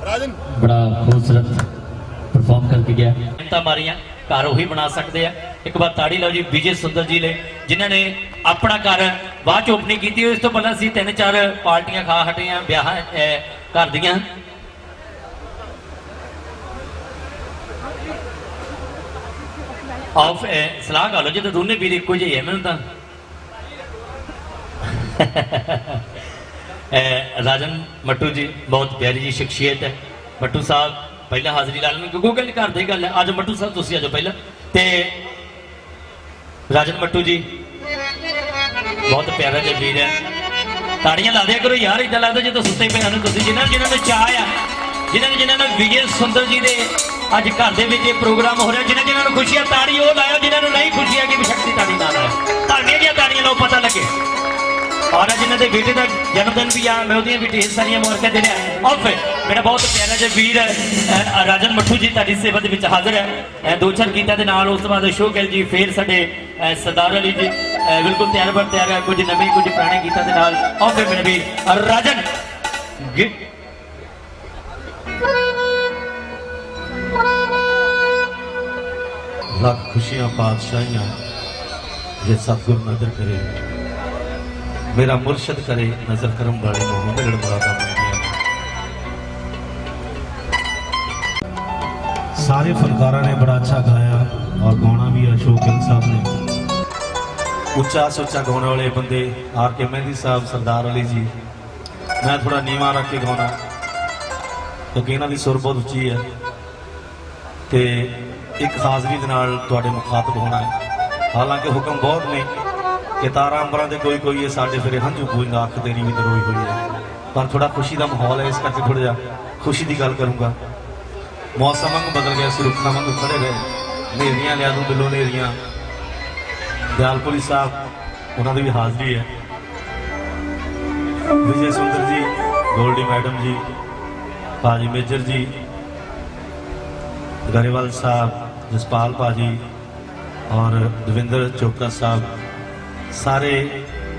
बड़ा खूबसूरत परफॉर्म करके गया मारिया घर उही बना सकते हैं। एक बार ताड़ी लो जी विजय सुंदर जी ने जिन्होंने अपना घर बाद ओपनिंग की। इस तो पहला असीं 3-4 पार्टियां खा हटे हैं ब्याह घर दियां। ऑफ सलाह कर लो जो तो दोनों वीर एको जी है मैंने तो राजन मट्टू जी बहुत प्यारी जी शख्सियत है। मट्टू साहब पहला हाजरी ला लेंगे क्योंकि गल घर दी गल है। आज मट्टू साहब तुम आ जाओ पहला तो राजन मट्टू जी बहुत प्यारा जो वीर है। ताड़ियां ला दिया करो यार इदा लगता जो सुते पे जिन्होंने चाह आ जिन्होंने विजय सुंदर जी के अज घर के प्रोग्राम हो रहा जिन्होंने खुशी है ताड़ी वो लाया जिन्होंने नहीं खुशी है कि शक्ति ताड़ी ना लाया ताड़ियां दी ताड़ियां लो पता लगे। और जिन्होंने बेटे का जन्मदिन भी आ मैं वो भी ढेर सारिया मुबारक दे रहा। और फिर मेरा बहुत प्यारा जो वीर है राजन मट्टू जी ताड़ी सेवा के हाजिर है 2-4 गीतों के नाल। उस बाद अशोक गिल जी फिर साडे सरदार अली जी बिल्कुल तैयार बर तैयार है कुछ नवे कुछ पुराने गीतों के नाल। और फिर मेरे भी राजन लख खुशियां पातशाहियां जे सतगुर नजर करे मेरा मुर्शद करे नजर करम वाले मोह मिलण मुरादा मंगिया। सारे फनकारा ने बड़ा अच्छा गाया और गाना भी अशोक गिल साहब ने उच्चा सुच्चा गाने वाले बंदे आर के मेहंदी साहब सरदार अली जी। मैं थोड़ा नीवा रख के गाना क्योंकि इन्हों की सुर बहुत उच्ची है तो एक हाजरी के नाल तुहाडे मुखातब होना है। हालांकि हुक्म बहुत ने कि तारा अंबरां दे कोई कोई है साडे फिर हंझू बूंदा अख तेरी भी रोई हुई है पर थोड़ा खुशी का माहौल है इस करके थोड़ा जा खुशी की गल करूँगा। मौसम वांग बदल गया सी रुखा वांग खड़े गए नेरियां लिया दूँ बिलो नेरियां। दयालपुरी साहब उन्होंने भी हाजरी है। विजय सुंदर जी गोल्डी मैडम जी भाजी मेजर जी गरेवाल साहब जसपाल भाजी और दविंदर चोपड़ा साहब सारे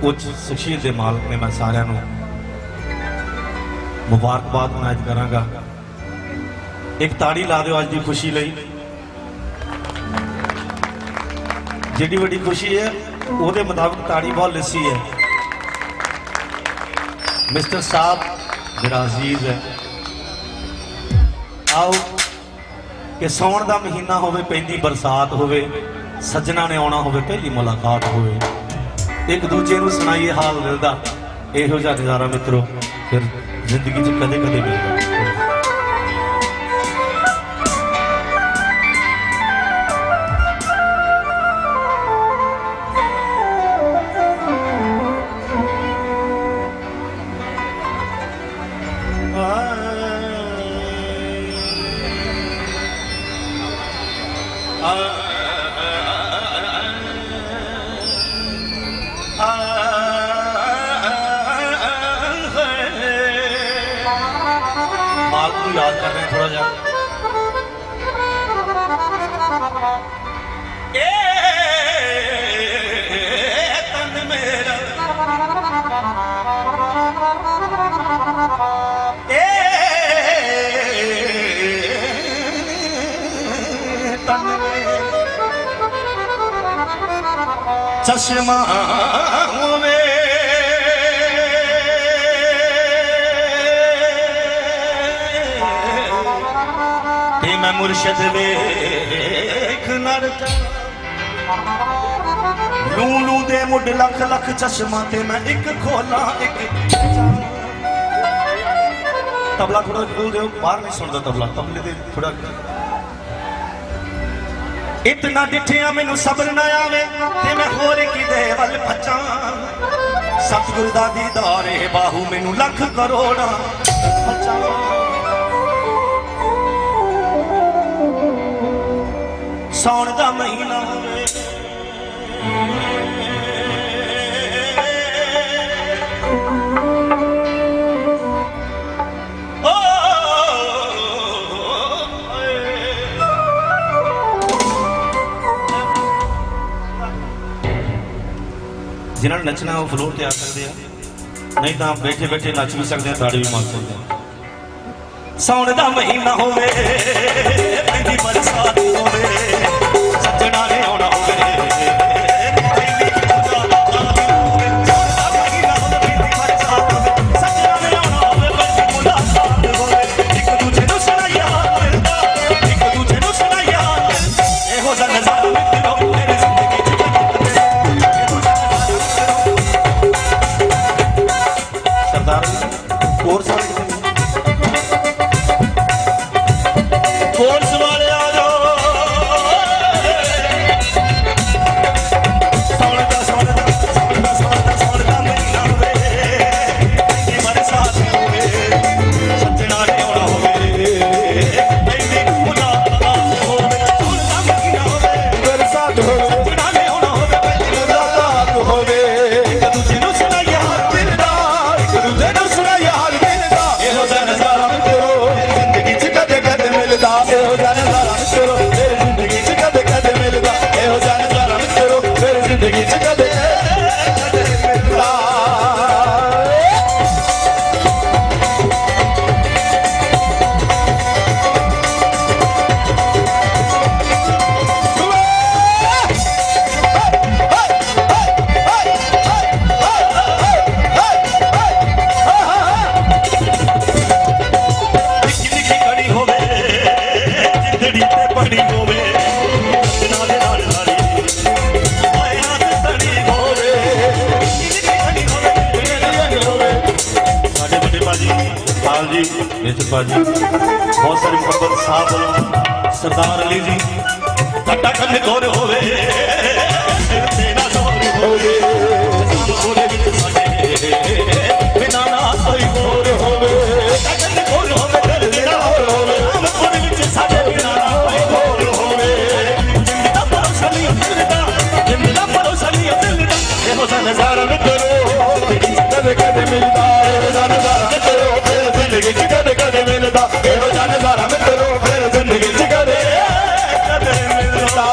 उच्च शख्सियत के मालक ने। मैं सारिਆਂ ਨੂੰ मुबारकबाद मुनायद करांगा। एक ताड़ी ला दो अज की खुशी लई। जिहड़ी वड्डी खुशी है ਉਹਦੇ मुताबिक ताड़ी बहुत लिसी है। मिस्टर साहब मेरा अजीज है आओ कि साउण का महीना होवे पैंदी बरसात होवे सज्जना ने आना होवे पहली मुलाकात होवे एक दूजे को सुनाइए हाल मिलता यहो जिहा नज़ारा मित्रों फिर जिंदगी च कदे कदे मिलता। माल को याद कर रहे हैं थोड़ा जा तन मेरा तन चश्मा में मैं मुर्शद वेख नरता लूलू दे मुड लख लख चश्मा ते मैं एक खोला एक तबला थोड़ा खोल दो बाहर नहीं सुनता तबला तबले दे थोड़ा इतना डिठिया मैनू सबर ना आवे ते मैं होर किदे वल भजा सतगुर दा दीदार बाहू मैनू लख करोड़ा भजा। साउण दा महीना होवे जिन्होंने नचना वो फ्लोर ते आ सकते हैं नहीं तो बैठे बैठे नच भी सकते हैं ताड़ी भी मार सकते हैं। ਸੌਣ ਦਾ ਮਹੀਨਾ ਹੋਵੇ ਪੈਂਦੀ ਬਰਸਾਤ ਹੋਵੇ ਸੱਜਣਾ ਨੇ ਆਉਣਾ ਹੋਵੇ ਪੈਂਦੀ ਬਰਸਾਤ ਹੋਵੇ ਸੌਣ ਦਾ ਮਹੀਨਾ ਹੋਵੇ ਪੈਂਦੀ ਬਰਸਾਤ ਹੋਵੇ ਸੱਜਣਾ ਨੇ ਆਉਣਾ ਹੋਵੇ ਪੈਂਦੀ ਮੁਲਾਕਾਤ ਹੋਵੇ ਇੱਕ ਦੂਜੇ ਨੂੰ ਸੁਣਾਇਆ ਮਿਲਦਾ ਇੱਕ ਦੂਜੇ ਨੂੰ ਸੁਣਾਇਆ ਇਹੋ ਜਿਹਾ ਨਜ਼ਾਰਾ ਮਿੱਤਰੋ ਮੇਰੀ ਜ਼ਿੰਦਗੀ ਚ ਕਦੇ ਇਹੋ ਜਿਹਾ ਨਜ਼ਾਰਾ ਸਰਦਾਰ ਹੋਰ ਸਾਰੇ ਕਿਤੇ ਫੋਰਸ ਵਾਲੇ ਆ ਜਾਓ ਸੌਣ ਦਾ ਮਹੀਨਾ ਹੋਵੇ ਪੈਂਦੀ ਬਰਸਾਤ ਹੋਵੇ ਸੱਜਣਾ ਨੇ ਆਉਣਾ ਹੋਵੇ ਪੈਂਦੀ ਮੁਲਾਕਾਤ ਹੋਵੇ ਸੌਣ ਦਾ ਮਹੀਨਾ ਹੋਵੇ ਬਰਸਾਤ ਹੋਵੇ ਸੱਜਣਾ ਨੇ ਆਉਣਾ ਹੋਵੇ ਪੈਂਦੀ ਮੁਲਾਕਾਤ ਹੋਵੇ ਇੱਕ ਦੂਜੇ ਨੂੰ ਸੁਣਾਇਆ ਮਿਲਦਾ ਇੱਕ ਦੂਜੇ ਨੂੰ ਸੁਣਾਇਆ ਹਾਲ ਮਿਲਦਾ ਇਹੋ ਜਿਹਾ ਨਜ਼ਾਰਾ ਮਿੱਤਰੋ ਮੇਰੀ ਜ਼ਿੰਦਗੀ ਚ ਕਦੇ ਕਦੇ ਮਿਲਦਾ ਇਹੋ ਜਿਹਾ ਨਜ਼ਾਰਾ ਮਿੱਤਰੋ ਮੇਰੀ ਜ਼ਿੰਦਗੀ ਚ ਕਦੇ ਕਦੇ ਮਿਲਦਾ ਇਹੋ ਜਿਹਾ ਨਜ਼ਾਰਾ ਮਿੱਤਰੋ ਮੇਰੀ ਜ਼ਿੰਦਗੀ ਚ ਕਦੇ ਕਦੇ ਮਿਲਦਾ ਜ਼ਿੰਦਗੀ ਕੜੀ ਹੋਵੇ ਜ਼ਿੰਦੜੀ ਤੇ ਪੜੀ ਹੋਵੇ ਸੱਜਣਾ ਦੇ ਨਾਲ ਨਾਲੀ ਆਇਆ ਤੇ ਸੜੀ ਹੋਵੇ ਜ਼ਿੰਦਗੀ ਕੜੀ ਹੋਵੇ ਜ਼ਿੰਦੜੀ ਹੋਵੇ ਸਾਡੇ ਵੱਡੇ ਭਾਜੀ ਹਾਲ ਜੀ ਮੇਜਰ ਭਾਜੀ ਬਹੁਤ ਸਾਰੇ ਮੁਕੱਬਰ ਸਾਹਿਬ ਵੱਲੋਂ ਸਰਦਾਰ ਅਲੀ ਜੀ ਕੱਟਾ ਕੰਨ ਕੋਰ ਹੋਵੇ ਸਿਰ ਤੇ ਨਾ ਜ਼ੋਰ ਹੋਵੇ ਸਾਮ ਕੋਲੇ ਵਿੱਚ ਸਾਡੇ ਬਿਨਾਂ ਨਾ ਕੋਈ ਹੋਰ ਹੋਵੇ ਕੱਟਾ ਕੰਨ ਕੋਰ ਹੋਵੇ ਦਿਲ ਦੇ ਨਾ ਹੋਰ ਹੋਵੇ ਸਾਮ ਕੋਲੇ ਵਿੱਚ ਸਾਡੇ ਬਿਨਾਂ ਨਾ ਕੋਈ ਹੋਰ ਹੋਵੇ ਜਿੰਦ ਦਾ ਭਰੋਸਾ ਨਹੀਂ ਦਿਲਦਾ ਜਿੰਦ ਦਾ ਭਰੋਸਾ ਨਹੀਂ ਦਿਲਦਾ ਇਹੋ ਜਿਹਾ ਨਜ਼ਾਰਾ ਮਿੱਤਰੋ ਕਦੇ ਕਦੇ ਮਿਲਦਾ ਇਹੋ ਜਿਹਾ ਨਜ਼ਾਰਾ ਮਿੱਤਰੋ ਫਿਰ ਜ਼ਿੰਦਗੀ ਚ ਕਦੇ ਕਦੇ ਮਿਲਦਾ ਇਹੋ ਜਿਹਾ ਨਜ਼ਾਰਾ ਮਿੱਤਰੋ ਫਿਰ ਜ਼ਿੰਦਗੀ ਚ ਕਦੇ ਕਦੇ ਮਿਲਦਾ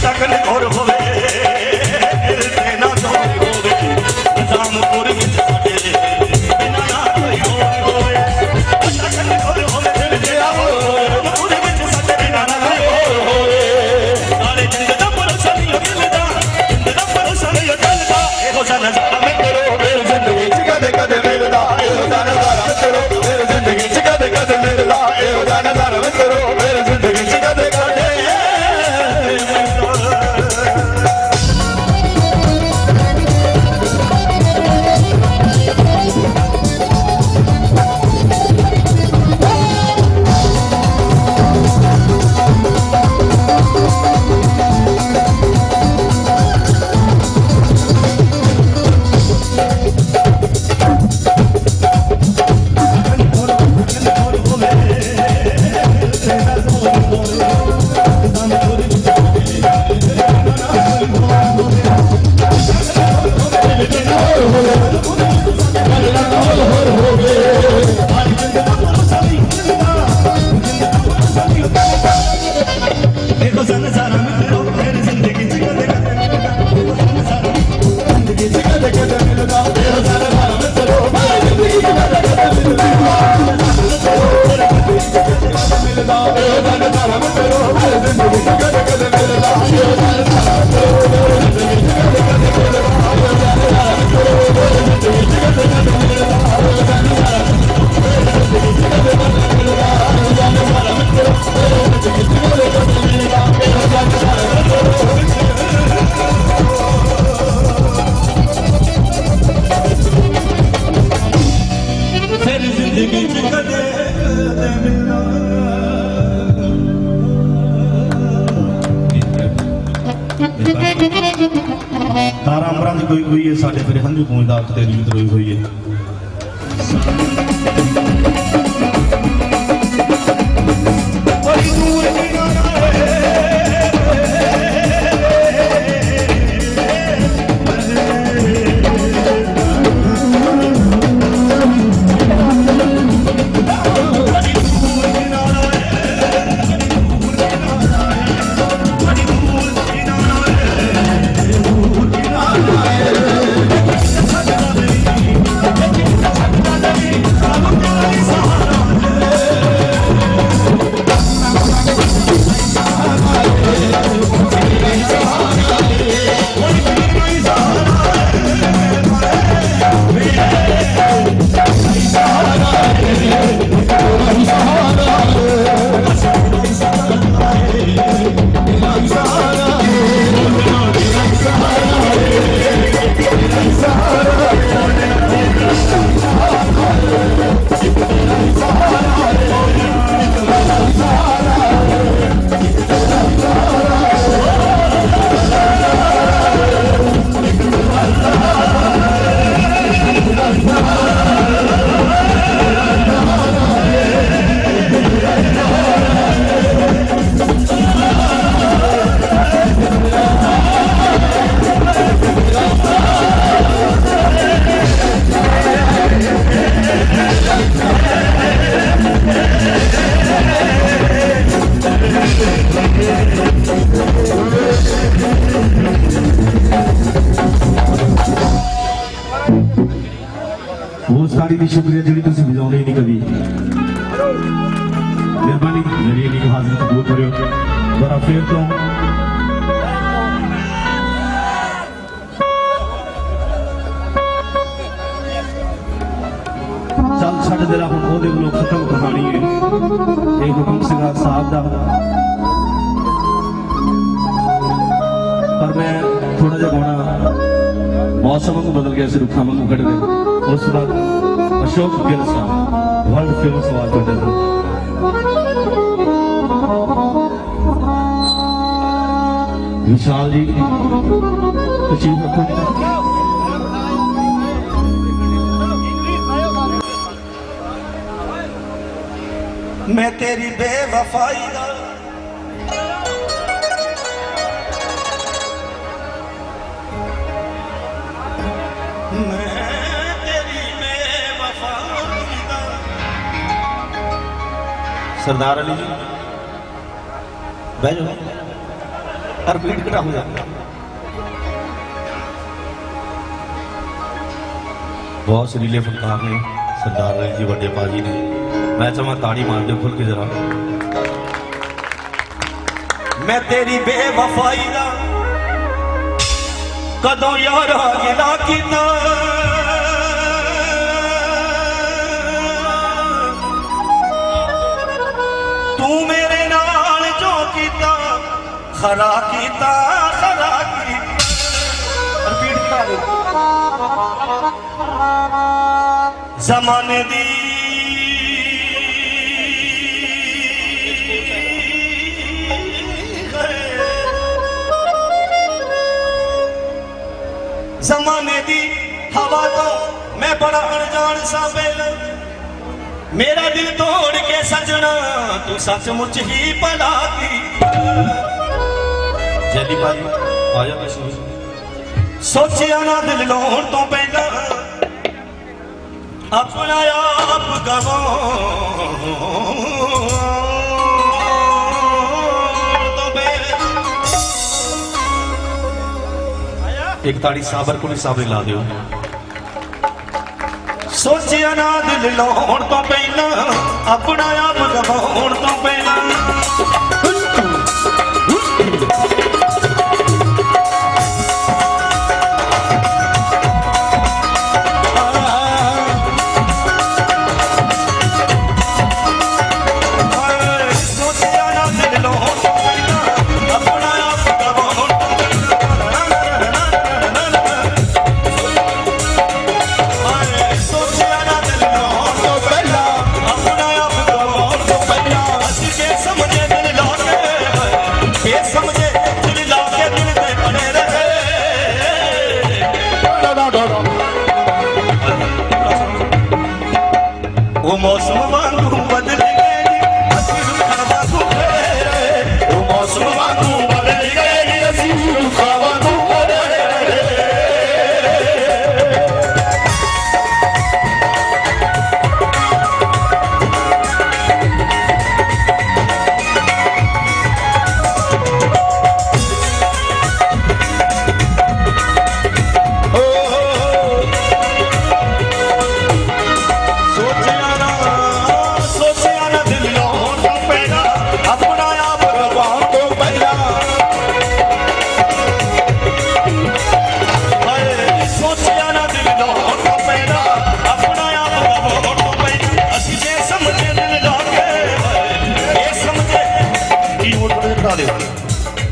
ਟਕਨ ਕੋਰ ਹੋਵੇ ਦਿਲ ਤੇ ਨਾ ਜ਼ੋਰ ਹੋਵੇ ਨਿਜ਼ਾਮਪੁਰ ਵਿੱਚ ਸਾਡੇ ਬਿਨਾਂ ਨਾ ਕੋਈ ਹੋਰ ਹੋਵੇ ਟਕਨ ਕੋਰ ਹੋਵੇ ਦਿਲ ਤੇ ਨਾ ਨਿਜ਼ਾਮਪੁਰ ਵਿੱਚ ਸਾਡੇ ਬਿਨਾਂ ਨਾ ਕੋਈ ਹੋਰ ਹੋਵੇ ਨਾਲੇ ਜਿੰਦ ਦਾ ਭਰੋਸਾ ਨਹੀਂ ਮਿਲਦਾ ਜਿੰਦ ਦਾ ਭਰੋਸਾ ਨਹੀਂ ਮਿਲਦਾ ਇਹੋ ਜਿਹਾ ਨਜ਼ਾਰਾ ਮਿੱਤਰੋ ਮੇਰੀ ਜ਼ਿੰਦਗੀ ਚ ਕਦੇ ਕਦੇ ਮਿਲਦਾ ਇਹੋ ਜਿਹਾ ਨਜ਼ਾਰਾ ਮਿੱਤਰੋ ਮੇਰੀ ਜ਼ਿੰਦਗੀ ਚ ਕਦੇ ਕਦੇ ਮਿਲਦਾ ਇਹੋ ਜਿਹਾ ਨਜ਼ਾਰਾ ਮਿੱਤਰੋ ਮੇਰੀ ਜ਼ਿੰਦਗੀ ਚ ਕਦੇ ਕਦੇ ਇਹੋ ਜਿਹਾ ਨਜ਼ਾਰਾ ਮਿੱਤਰੋ ਮੇਰੀ ਜ਼ਿੰਦਗੀ ਚ ਕਦੇ ਕਦੇ ਮਿਲਦਾ ਜ਼ਿੰਦਗੀ ਚ ਕਦੇ ਕਦੇ ਮਿਲਦਾ ਇਹੋ ਜਿਹਾ ਨਜ਼ਾਰਾ ਮਿੱਤਰੋ ਮੇਰੀ ਜ਼ਿੰਦਗੀ ਚ ਕਦੇ ਕਦੇ ਮਿਲਦਾ ਮਿਲਦਾ ਇਹੋ ਜਿਹਾ ਨਜ਼ਾਰਾ ਮਿੱਤਰੋ ਮੇਰੀ ਜ਼ਿੰਦਗੀ ਚ ਕਦੇ ਕਦੇ ਮਿਲਦਾ ਇਹੋ ਜਿਹਾ ਨਜ਼ਾਰਾ ਮਿੱਤਰੋ ਮੇਰੀ ਜ਼ਿੰਦਗੀ ਚ ਕਦੇ ਕਦੇ ਮਿਲਦਾ ਇਹੋ ਜਿਹਾ ਨਜ਼ਾਰਾ ਮਿੱਤਰੋ ਮੇਰੀ ਜ਼ਿੰਦਗੀ ਚ ਕਦੇ ਕਦੇ ਮਿਲਦਾ ਇਹੋ ਜਿਹਾ ਨਜ਼ਾਰਾ ਮਿੱਤਰੋ ਮੇਰੀ ਜ਼ਿੰਦਗੀ ਚ ਕਦੇ ਕਦੇ ਮਿਲਦਾ ਇਹੋ ਜਿਹਾ ਨਜ਼ਾਰਾ ਮਿੱਤਰੋ ਮੇਰੀ ਜ਼ਿੰਦਗੀ ਚ ਕਦੇ ਕਦੇ ਮਿਲਦਾ ਇਹੋ ਜਿਹਾ ਨਜ਼ਾਰਾ ਮਿੱਤਰੋ ਫਿਰ ਜ਼ਿੰਦਗੀ ਚ ਕਦੇ ਕਦੇ ਮਿਲਦਾ ਤਾਰਾ ਅੰਬਰਾਂ ਦੀ ਕੋਈ ਕੋਈ ਹੈ ਸਾਡੇ ਫਿਰ ਹੰਝੂ ਪੂੰਝਦਾ ਅੱਖ ਤੇ ਰੀਤ ਰੋਈ ਹੋਈ ਹੈ ਬੜੀ ਦੂਰ ताड़ी की शुक्रिया जी तुम बजाते ही नहीं कभी मेहरबानी मेरी एक हाजिर कबूल करो दोबारा फिर तो चल छड़ जरा हम वो खत्म कहानी है एक हुक्म सिगा साहब का पर मैं थोड़ा जा गाना मौसम को बदल गया रुखा वांगू कट गए उस बाद अशोक गिल साहब वर्ल्ड फेमस आवाज करते थे विशाल जी तशरीफ रखो मैं तेरी बेवफाई दा सरदार अली जी बह जाओ हर पीठ खड़ा हो जाता बहुत सुरीले फनकार ने सरदार अली जी बड़े पाजी ने मैं चाहवा ताड़ी मार दो खुल के जरा मैं तेरी बेवफाई दा कदों यारा गिला कीता तू मेरे नाल जो कीता खरा कीता रिपीट कर जमाने दी जमाने दी हवा तो मैं बड़ा अनजान सा बेला मेरा दिल तोड़ के सजना तू सचमुच ही भला की जैदी भाई आ जाओ सोचिया ना दिल लाउण तो पहला अपना आप गवाऊं एक ताड़ी साबर को साबरे ला दो सोचिया ना दिल लाउण तो पहला अपना आप गवाउण तो पहला वो मौसम वांगू बदल गए असी रुखा वांगू फेरे वो मौसम वांगू बदल गए असी रुखा वांगू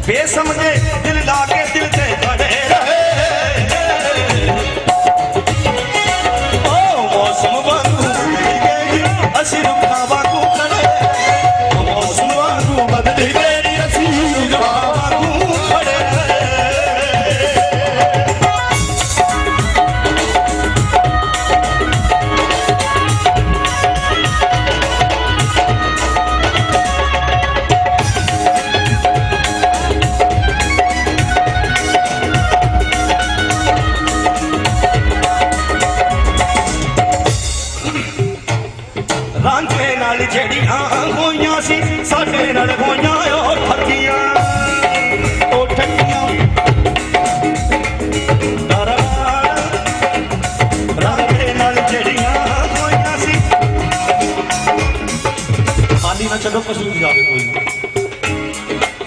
बेसमझे दिल लाके दिल से खड़े रहे ओ मौसम वांगू असी रुखा वांगू खड़े मौसम वांगू बदल गए असी रुखा वांगू खड़े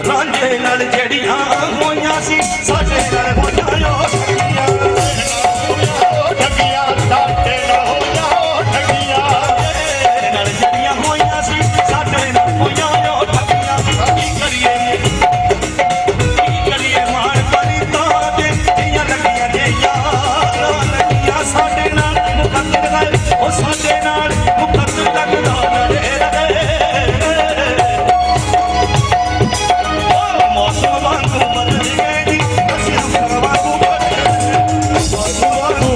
ਰਾਂਝੇ ਨਾਲ ਜਿਹੜੀਆਂ ਹੋਈਆਂ ਸੀ ਸਾਡੇ ਨਾਲ ਹੋਈਆਂ ਓ ਠੱਗੀਆਂ ਠੱਗੀਆਂ ਸਾਡੇ ਨਾਲ ਹੋਈਆਂ ਓ ਠੱਗੀਆਂ ਤੇਰੇ ਨਾਲ ਜਿਹੜੀਆਂ ਹੋਈਆਂ ਸੀ ਸਾਡੇ ਨਾਲ ਹੋਈਆਂ ਓ ਠੱਗੀਆਂ ਕੀ ਕਰੀਏ ਮਾਰ ਪਾਣੀ ਤਾਂ ਦੇ ਦੀਆਂ ਲੱਗੀਆਂ ਜਈਆਂ ਲੱਗੀਆਂ ਸਾਡੇ ਨਾਲ ਮੁਕੱਦਰ ਗਏ ਉਹ ਸਾਡੇ ਨਾਲ ਮੁਕੱਦਰ ਲੱਗਦਾ ਰਹੇ ਮੌਸਮ ਵਾਂਗੂ ਬਦਲ ਗਏ ਨੀ ਅਸੀਂ ਰੁੱਖਾਂ ਵਾਂਗੂ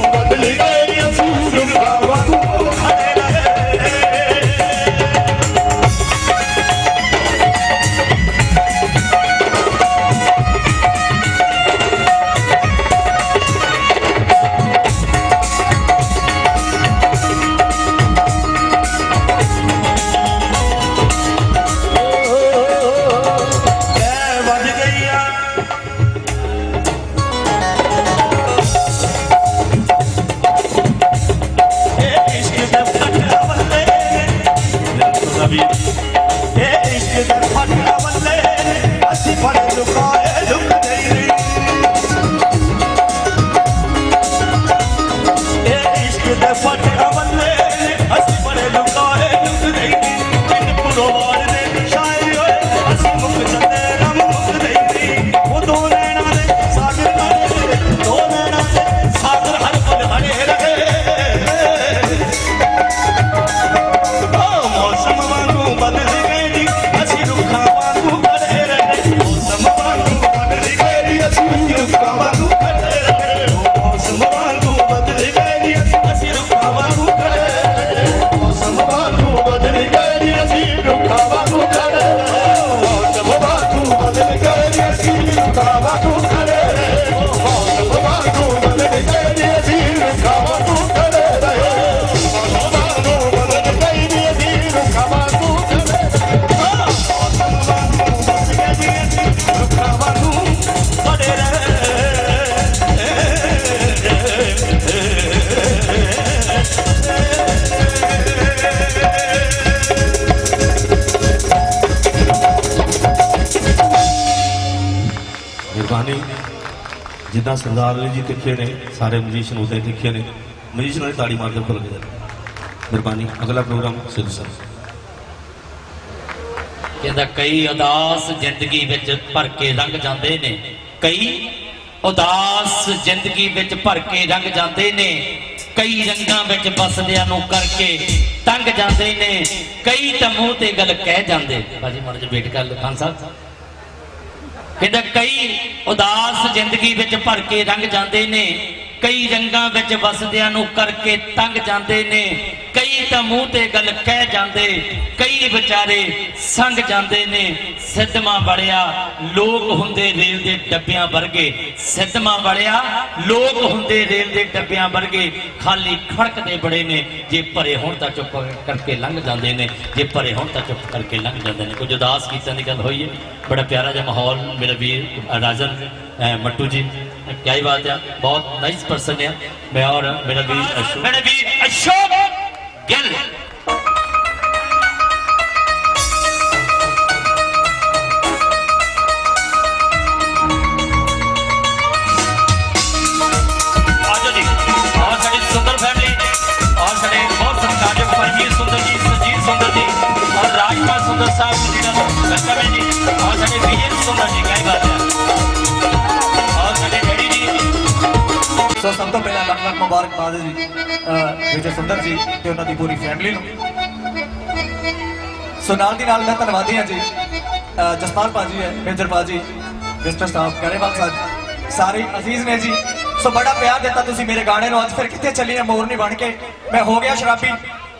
ਬਦਲ ਗਏ ਅਸੀਂ ਰੁੱਖਾਂ ਵਾਂਗੂ ਖੜੇ ਰਹੇ ਐ ਵੱਜ ਗਈ ਆ ਇਹ ਇਸ਼ਕ ਦਾ ਫਟਾ ਬੱਲੇ ਇਹ ਇਸ਼ਕ ਦਾ ਫਟਾ ਬੱਲੇ ਅਸੀਂ ਬੜੇ ਲੁਕਾਏ ਲੁਕਦੇ ਨੀ ਇਹ ਇਸ਼ਕ ਦਾ ਫਟਾ ਬੱਲੇ ਅਸੀਂ ਬੜੇ ਲੁਕਾਏ ਲੁਕਦੇ ਨੀ ਤਿੰਨ ਪੁਰਵਾਰ ਦੇ ਸ਼ਾਇਰ ਹੋਏ ਅਸੀਂ ਮੁੱਕ ਜਾਂਦੇ ਰਮ ਮੁੱਕਦੇ ਨੀ ਉਹ ਦੋ ਨੈਣਾਂ ਦੇ ਸਾਗਰ ਨਾਲ ਦੋ ਨੈਣਾਂ ਦੇ ਸਾਗਰ ਹਰ ਪਲ ਹਰੇ ਰਹੇ ਮੌਸਮ ਵਾਂਗੂ ਬਦਲ ਗਏ ਨੀ ਅਸੀਂ ਰੁੱਖਾਂ ਵਾਂਗੂ ਖੜੇ ਰਹੇ ਮੌਸਮ ਵਾਂਗੂ ਬਦਲ ਗਏ ਨੀ ਅਸੀਂ ਰੁੱਖਾਂ ਵਾਂਗੂ ਖੜੇ ਰਹੇ ਮੌਸਮ ਵਾਂਗੂ ਬਦਲ ਗਏ ਨੀ ਅਸੀਂ ਰੁੱਖਾਂ ਵਾਂਗੂ ਖੜੇ ਰਹੇ ਮੌਸਮ ਵਾਂਗੂ ਬਦਲ ਗਏ ਨੀ ਅਸੀਂ ਰੁੱਖਾਂ ਵਾਂਗੂ ਖੜੇ ਮੌਸਮ ਵਾਂਗੂ ਬਦਲ ਗਏ ਨੀ ਅਸੀਂ ਰੁੱਖਾਂ ਵਾਂਗੂ ਖੜੇ ਮੌਸਮ ਵਾਂਗੂ ਬਦਲ ਗਏ ਨੀ ਅਸੀਂ ਰੁੱਖਾਂ ਵਾਂਗੂ ਖੜੇ ਮੌਸਮ ਵਾਂਗੂ ਬਦਲ ਗਏ ਨੀ ਅਸੀਂ ਰੁੱਖਾਂ ਵਾਂਗੂ ਖੜੇ ਮੌਸਮ ਵਾਂਗੂ ਬਦਲ ਗਏ ਨੀ ਅਸੀਂ ਰੁੱਖਾਂ ਵਾਂਗੂ ਖੜੇ ਮਿਹਰਬਾਨੀ ਜਿੱਦਾਂ ਸਰਦਾਰ ਅਲੀ ਜੀ ਤਿੱਖੇ ਨੇ ਸਾਰੇ ਮਜੀਸ਼ੀਅਨ ਉਦਾਂ ਹੀ ਤਿੱਖੇ ਨੇ ਮਜੀਸ਼ੀਅਨ ਵਾਲੀ ਤਾੜੀ ਮਾਰ ਕੇ ਭੁੱਲ ਗਏ ਮਿਹਰਬਾਨੀ ਅਗਲਾ ਪ੍ਰੋਗਰਾਮ ਸਿੱਧੂ ਸਾਹਿਬ ਕਹਿੰਦਾ ਕਈ ਉਦਾਸ ਜ਼ਿੰਦਗੀ ਵਿੱਚ ਭਰ ਕੇ ਲੰਘ ਜਾਂਦੇ ਨੇ ਕਈ ਉਦਾਸ ਜ਼ਿੰਦਗੀ ਵਿੱਚ ਭਰ ਕੇ ਲੰਘ ਜਾਂਦੇ ਨੇ ਕਈ ਰੰਗਾਂ ਵਿੱਚ ਬਸਦਿਆਂ ਨੂੰ ਕਰਕੇ ਤੰਗ ਜਾਂਦੇ ਨੇ ਕਈ ਤਾਂ ਮੂੰਹ ਤੇ ਗੱਲ ਕਹਿ ਜਾਂਦੇ ਬਾਜੀ ਮਾੜਾ ਜਿਹਾ ਵੇਟ ਕਰ ਲਓ ਖਾਨ ਸਾਹਿਬ ਕਹਿੰਦਾ ਕਈ ਉਦਾਸ ਜ਼ਿੰਦਗੀ ਵਿੱਚ ਭਰ ਕੇ ਲੰਘ ਜਾਂਦੇ ਨੇ ਕਈ ਰੰਗਾਂ ਵਿੱਚ ਵਸਦਿਆਂ ਨੂੰ ਕਰਕੇ ਤੰਗ ਜਾਂਦੇ ਨੇ ਕਈ ਤਾਂ ਮੂੰਹ ਤੇ ਗੱਲ ਕਹਿ ਜਾਂਦੇ ਕਈ ਵਿਚਾਰੇ ਸੰਗ ਜਾਂਦੇ ਨੇ ਸਿੱਧਵਾਂ ਵਾਲਿਆ ਲੋਕ ਹੁੰਦੇ ਰੇਲ ਦੇ ਡੱਬਿਆਂ ਵਰਗੇ ਸਿੱਧਵਾਂ ਵਾਲਿਆ ਲੋਕ ਹੁੰਦੇ ਰੇਲ ਦੇ ਡੱਬਿਆਂ ਵਰਗੇ ਖਾਲੀ ਖੜਕਦੇ ਬੜੇ ਨੇ ਜੇ ਭਰੇ ਹੋਣ ਤਾਂ ਚੁੱਪ ਕਰਕੇ ਲੰਘ ਜਾਂਦੇ ਨੇ ਜੇ ਭਰੇ ਹੋਣ ਤਾਂ ਚੁੱਪ ਕਰਕੇ ਲੰਘ ਜਾਂਦੇ ਨੇ ਕੁਝ ਉਦਾਸ ਗੀਤਾਂ ਦੀ ਗੱਲ ਹੋਈ ਹੈ ਬੜਾ ਪਿਆਰਾ ਜਿਹਾ ਮਾਹੌਲ ਮੇਰਾ ਵੀਰ ਰਾਜਨ मट्टू जी क्या ही बात है बहुत नाइस पर्सन है मैं और मेरा वीर अशोक गिल आजो जी और साड़ी सुंदर फैमिली और साड़े बहुत सत्कारयोग परमवीर सुंदर जी सुजीत सुंदर जी और राजपाल सुंदर साहब जी का वेलकम है जी और साड़े विजय सुंदर जी क्या ही बात है ਸੋ ਸਭ ਤੋਂ ਪਹਿਲਾਂ ਲੱਖ ਲੱਖ ਮੁਬਾਰਕਬਾਦ ਜੀ ਵਿਜੇ ਸੁੰਦਰ ਜੀ ਤੇ ਉਹਨਾਂ ਦੀ ਪੂਰੀ ਫੈਮਿਲੀ ਨੂੰ ਸੋ ਨਾਲ ਦੀ ਨਾਲ ਮੈਂ ਧੰਨਵਾਦੀ ਹਾਂ ਜੀ ਜਸਪਾਲ ਭਾਜੀ ਹੈ ਮੇਜਰ ਭਾਜੀ ਮਿਸਟਰ ਸਾਹਿਬ ਗਰੇਵਾਲ ਸਾਹਿਬ ਸਾਰੇ ਅਜ਼ੀਜ਼ ਨੇ ਜੀ ਸੋ ਬੜਾ ਪਿਆਰ ਦਿੱਤਾ ਤੁਸੀਂ ਮੇਰੇ ਗਾਣੇ ਨੂੰ ਅੱਜ ਫਿਰ ਕਿੱਥੇ ਚੱਲੀ ਹੈ ਮੋਰਨੀ ਬਣ ਕੇ ਮੈਂ ਹੋ ਗਿਆ ਸ਼ਰਾਬੀ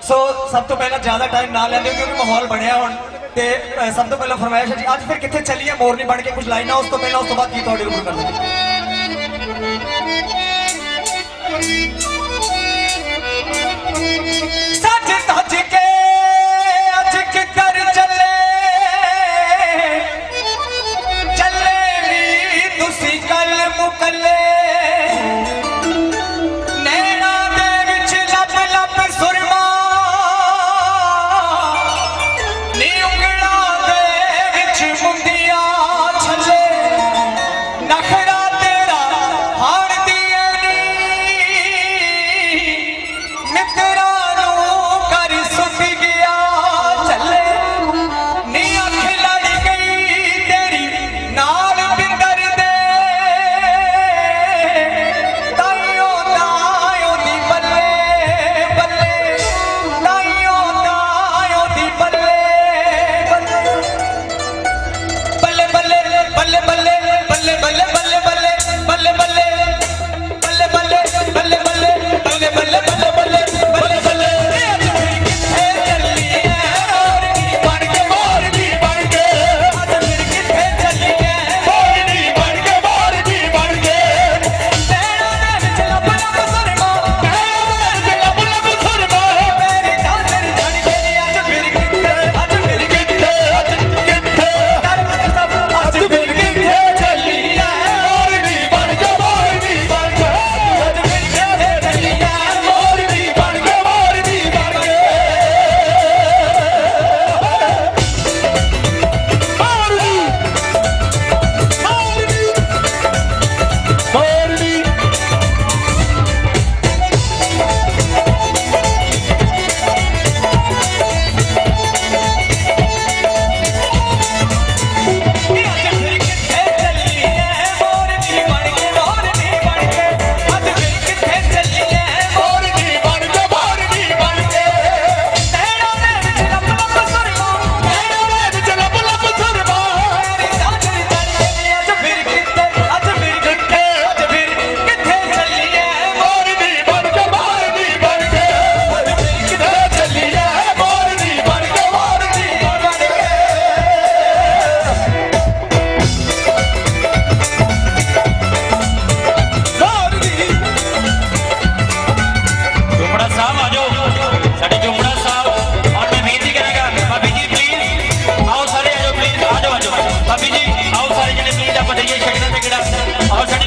ਸੋ ਸਭ ਤੋਂ ਪਹਿਲਾਂ ਜ਼ਿਆਦਾ ਟਾਈਮ ਨਾ ਲੈਂਦੇ ਕਿਉਂਕਿ ਮਾਹੌਲ ਬਣਿਆ ਹੁਣ ਤੇ ਸਭ ਤੋਂ ਪਹਿਲਾਂ ਫਰਮਾਇਸ਼ ਹੈ ਜੀ ਅੱਜ ਫਿਰ ਕਿੱਥੇ ਚੱਲੀ ਹੈ ਮੋਰਨੀ ਬਣ ਕੇ ਕੁਝ ਲਾਈਨਾਂ ਉਸ ਤੋਂ ਪਹਿਲਾਂ ਉਸ ਤੋਂ ਬਾਅਦ ਕੀ ਤੁਹਾਡੇ ਰੂਬਰੂ ਕਰ ਲਵਾਂਗੇ सच तज के अजक कर चले चले नी तुसी कल मुकले नैना दे विच लब लब सुरमा नी उंगला दे विच मुंदिया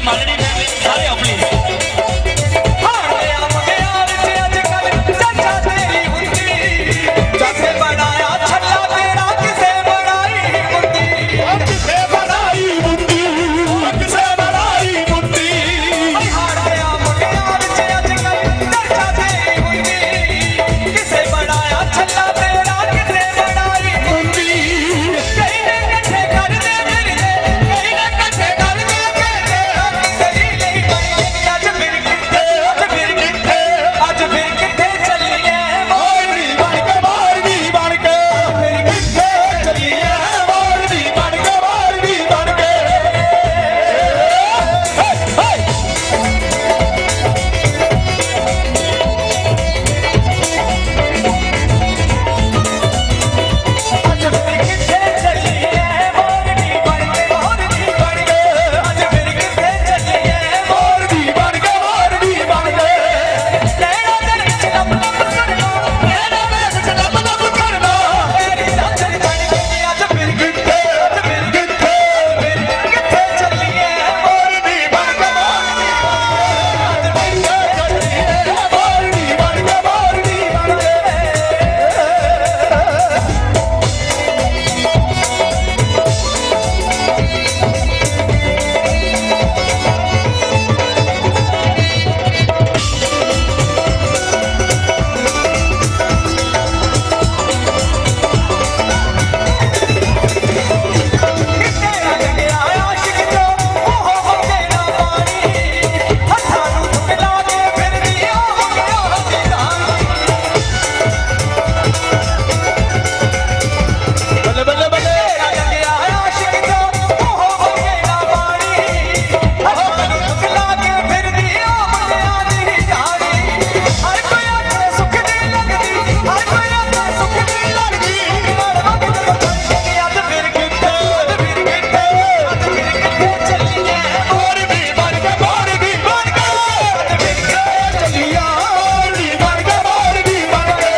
ਮਾਲਣੀ ਫੈਮਿਲੀ ਸਾਰੇ ਆਓ ਪਲੀਜ਼ ਹਾੜਿਆ ਮੁੰਡਿਆਂ ਵਿੱਚ ਅੱਜ ਕੱਲ ਚਾਚਾ ਤੇਰੀ ਹੁੰਦੀ ਕਿਸੇ ਬਣਾਇਆ ਛੱਲਾ ਤੇਰਾ ਕਿਸੇ ਬਣਾਈ ਹੁੰਦੀ ਕਿਸੇ ਬਣਾਈ ਮੁੰਡੀ ਕਿਸੇ ਬਣਾਈ ਮੁੰਡੀ ਹਾੜਿਆ ਮੁੰਡਿਆਂ ਵਿੱਚ ਅੱਜ ਕੱਲ ਚਾਚਾ ਤੇਰੀ ਹੁੰਦੀ ਕਿਸੇ ਬਣਾਇਆ ਛੱਲਾ ਤੇਰਾ ਕਿਸੇ ਬਣਾਈ ਮੁੰਡੀ ਕਈ ਨੇ ਇਕੱਠੇ ਕਰਦੇ ਫਿਰਦੇ ਕਈ ਨੇ ਇਕੱਠੇ ਕਰਦੇ ਫਿਰਦੇ ਤੇਰੀ ਲਈ ਬਣੀ ਅੱਜ ਫਿਰ ਕਿੱਥੇ ਅੱਜ ਫਿਰ ਕਿੱਥੇ ਚੱਲੀਏ ਮੋਰਨੀ ਬਣ ਕੇ ਮੋਰਨੀ ਬਣ ਕੇ ਫਿਰ ਕਿੱਥੇ ਚੱਲੀਏ ਮੋਰਨੀ ਬਣ ਕੇ ਮੋਰਨੀ ਬਣ ਕੇ ਅੱਜ ਫਿਰ ਕਿੱਥੇ ਚੱਲੀਏ ਮੋਰਨੀ ਬਣ ਕੇ ਮੋਰਨੀ ਬਣ ਕੇ ਅੱਜ ਫਿਰ ਕਿੱਥੇ ਚੱਲੀਏ ਮੋਰਨੀ ਬਣ ਕੇ ਮੋਰਨੀ ਬਣ ਕੇ ਲੈਣਾ ਦਿਲ ਵਿੱਚ ਲੱਭ ਲੱਭ ਕਰਨਾ ਮੇਰਾ ਵੇਸ ਚ ਲੱਭ ਲੱਭ ਕਰਨਾ ਤੇਰੀ ਸਾਜਣ ਬਣ ਕੇ ਅੱਜ ਫਿਰ ਕਿੱਥੇ ਕਿੱਥੇ ਕਿੱਥੇ ਚੱਲੀਏ ਮੋਰਨੀ ਬਣ ਕੇ ਮੋਰਨੀ ਬਣ ਕੇ ਚੱਲੀਏ ਮੋਰਨੀ ਬਣ ਕੇ ਮੋਰਨੀ ਬਣ ਕੇ ਕਿੱਥੇ ਰੰਗ ਗਿਆ ਆਸ਼ਿਕ ਜੋ ਉਹ ਹੋ ਕੇ ਨਾ ਪਾਣੀ ਹੱਥਾਂ ਨੂੰ ਝੁਕਲਾ ਕੇ ਫਿਰਦੀ ਆ ਹੋ ਗਿਆ ਦੀਦਾਨੀ ਬੱਲੇ ਬੱਲੇ ਬੱਲੇ ਰੰਗ ਗਿਆ ਆਸ਼ਿਕ ਜੋ ਉਹ ਹੋ ਕੇ ਨਾ ਪਾਣੀ ਹੱਥਾਂ ਨੂੰ ਝੁਕਲਾ ਕੇ ਫਿਰਦੀ ਆ ਮੁੰਡਿਆਂ ਦੀ ਜਾਣੀ ਹਰ ਕੋਈ ਆਪਣੇ ਸੁੱਖ ਦੀ ਲੱਗਦੀ ਹਰ ਕੋਈ ਆਪਣੇ ਸੁੱਖ ਦੀ ਲੱਗਦੀ ਮਨ ਵਕਤ ਬਚੇ ਅੱਜ ਫਿਰ ਕਿੱਥੇ ਚੱਲੀਏ ਮੋਰਨੀ ਬਣ ਕੇ ਮੋਰਨੀ ਬਣ ਕੇ ਚੱਲੀਆਂ ਮੋਰਨੀ ਬਣ ਕੇ ਮੋਰਨੀ ਬਣ ਕੇ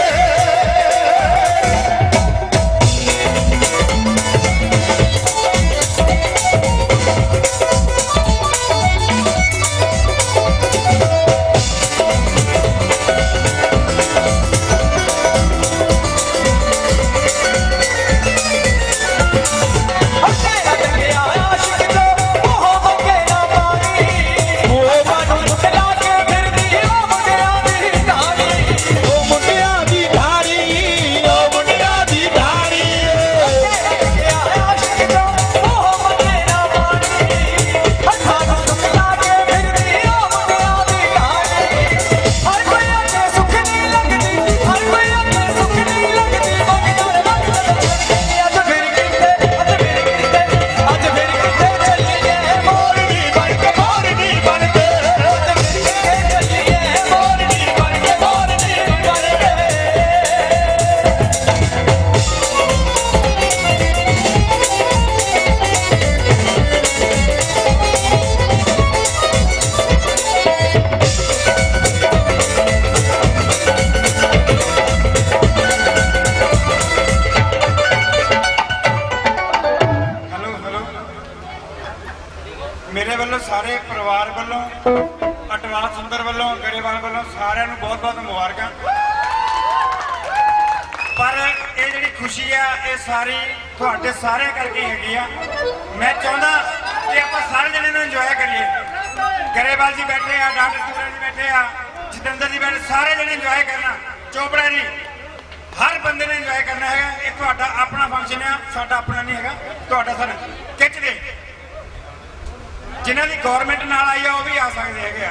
ਹੱਸੇ ਲੱਗ ਗਿਆ ਆਸ਼ਿਕ ਜੋ ਉਹ ਹੋ ਕੇ ਨਾ ਪਾਣੀ ਉਹ ਮਨ ਝੁਕਲਾ ਕੇ ਫਿਰਦੀ ਉਹ ਮੁੰਡਿਆਂ ਦੀ ਕਹਾਣੀ ਉਹ ਮੁੰਡਿਆਂ ਦੀ ਧਾਰੀ ਉਹ ਮੁੰਡਿਆਂ ਦੀ ਧਾਰੀ ਹੱਸੇ ਲੱਗ ਗਿਆ ਆਸ਼ਿਕ ਜੋ ਉਹ ਹੋ ਕੇ ਨਾ ਪਾਣੀ ਹੱਥਾਂ ਨੂੰ ਝੁਕਲਾ ਕੇ ਫਿਰਦੀ ਉਹ ਮੁੰਡਿਆਂ ਦੀ ਕਹਾਣੀ ਹਰ ਕੋਈ ਆਪਣੇ ਸੁੱਖ ਨਹੀਂ ਲੱਗਦੀ ਹਰ ਕੋਈ ਆਪਣੇ ਸੁੱਖ ਨਹੀਂ ਲੱਗਦੀ ਮਗਰ ਵਕਤ ਅੱਜ ਫਿਰ ਕਿੱਥੇ ਚੱਲੀਏ ਮੋਰਨੀ ਬਣ ਕੇ ਮੋਰਨੀ ਬਣ ਕੇ ਚੱਲੀਏ ਮੋਰਨੀ ਬਣ ਕੇ ਮੋਰਨੀ ਬਣ ਕੇ ਹੈਲੋ ਹੈਲੋ ਮੇਰੇ ਵੱਲੋਂ ਸਾਰੇ ਪਰਿਵਾਰ ਵੱਲੋਂ ਅਟਵਾਲ ਸੁੰਦਰ ਵੱਲੋਂ ਗਰੇਵਾਲ ਵੱਲੋਂ ਸਾਰਿਆਂ ਨੂੰ ਬਹੁਤ ਬਹੁਤ ਮੁਬਾਰਕਾਂ ਪਰ ਇਹ ਜਿਹੜੀ ਖੁਸ਼ੀ ਆ ਇਹ ਸਾਰੀ ਤੁਹਾਡੇ ਸਾਰਿਆਂ ਕਰਕੇ ਹੀ ਹੈਗੀ ਆ ਮੈਂ ਚਾਹੁੰਦਾ ਕਿ ਆਪਾਂ ਸਾਰੇ ਜਣੇ ਨੂੰ ਇੰਜੋਏ ਕਰੀਏ ਗਰੇਵਾਲ ਜੀ ਬੈਠੇ ਆ ਡਾਕਟਰ ਚੂਰਾ ਜੀ ਬੈਠੇ ਆ ਜਤਿੰਦਰ ਜੀ ਬੈਠੇ ਸਾਰੇ ਜਣੇ ਇੰਜੋਏ ਕਰਨਾ ਚੋਪੜਾ ਜੀ ਹਰ ਬੰਦੇ ਨੇ ਇੰਜੋਏ ਕਰਨਾ ਹੈਗਾ ਇਹ ਤੁਹਾਡਾ ਆਪਣਾ ਫੰਕਸ਼ਨ ਆ ਸਾਡਾ ਆਪਣਾ ਨਹੀਂ ਹੈਗਾ ਤੁਹਾਡਾ ਸਾਡਾ ਖਿੱਚ ਦੇ ਜਿਨ੍ਹਾਂ ਦੀ ਗਵਰਨਮੈਂਟ ਨਾਲ ਆਈ ਆ ਉਹ ਵੀ ਆ ਸਕਦੇ ਹੈਗੇ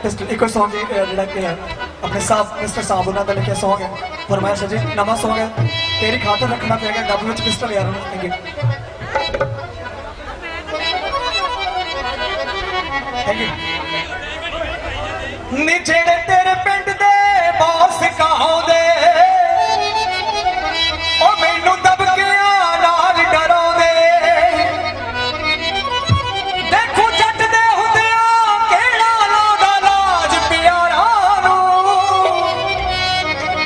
ਇੱਕ ਸੌਂਗ ਜਿਹੜਾ ਕਿ ਆਪਣੇ ਸਾਹਿਬ ਮਿਸਟਰ ਸਾਹਿਬ ਉਹਨਾਂ ਦਾ ਲਿਖਿਆ ਸੌਂਗ ਹੈ ਫਰਮਾਇਸ਼ ਹੈ ਜੀ ਨਵਾਂ ਸੌਂਗ ਹੈ ਤੇਰੀ ਖਾਤਰ ਰੱਖਣਾ ਪਏਗਾ ਡੱਬ ਵਿੱਚ ਪਿਸਟਲ ਯਾਰ ਨੂੰ ਥੈਂਕ ਯੂ ਨੀ ਜਿਹੜੇ ਤੇਰੇ ਪਿੰਡ ਦੇ ਬੌਸ ਕਹਾਉਂਦੇ ਉਹ ਮੈਨੂੰ ਦਬਕਿਆਂ ਨਾਲ ਡਰਾਉਂਦੇ ਦੇਖੋ ਜੱਟ ਦੇ ਹੁੰਦਿਆਂ ਕਿਹੜਾ ਲਾਉਂਦਾ ਲਾਜ ਪਿਆਰਾਂ ਨੂੰ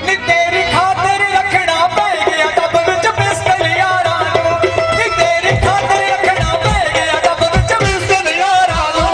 ਨੀ ਤੇਰੀ ਖਾਤਰ ਰੱਖਣਾ ਪੈ ਗਿਆ ਡੱਬ ਵਿੱਚ ਪਿਸਤਲ ਯਾਰਾਂ ਨੂੰ ਨੀ ਤੇਰੀ ਖਾਤਰ ਰੱਖਣਾ ਪੈ ਗਿਆ ਡੱਬ ਵਿੱਚ ਪਿਸਤਲ ਯਾਰਾਂ ਨੂੰ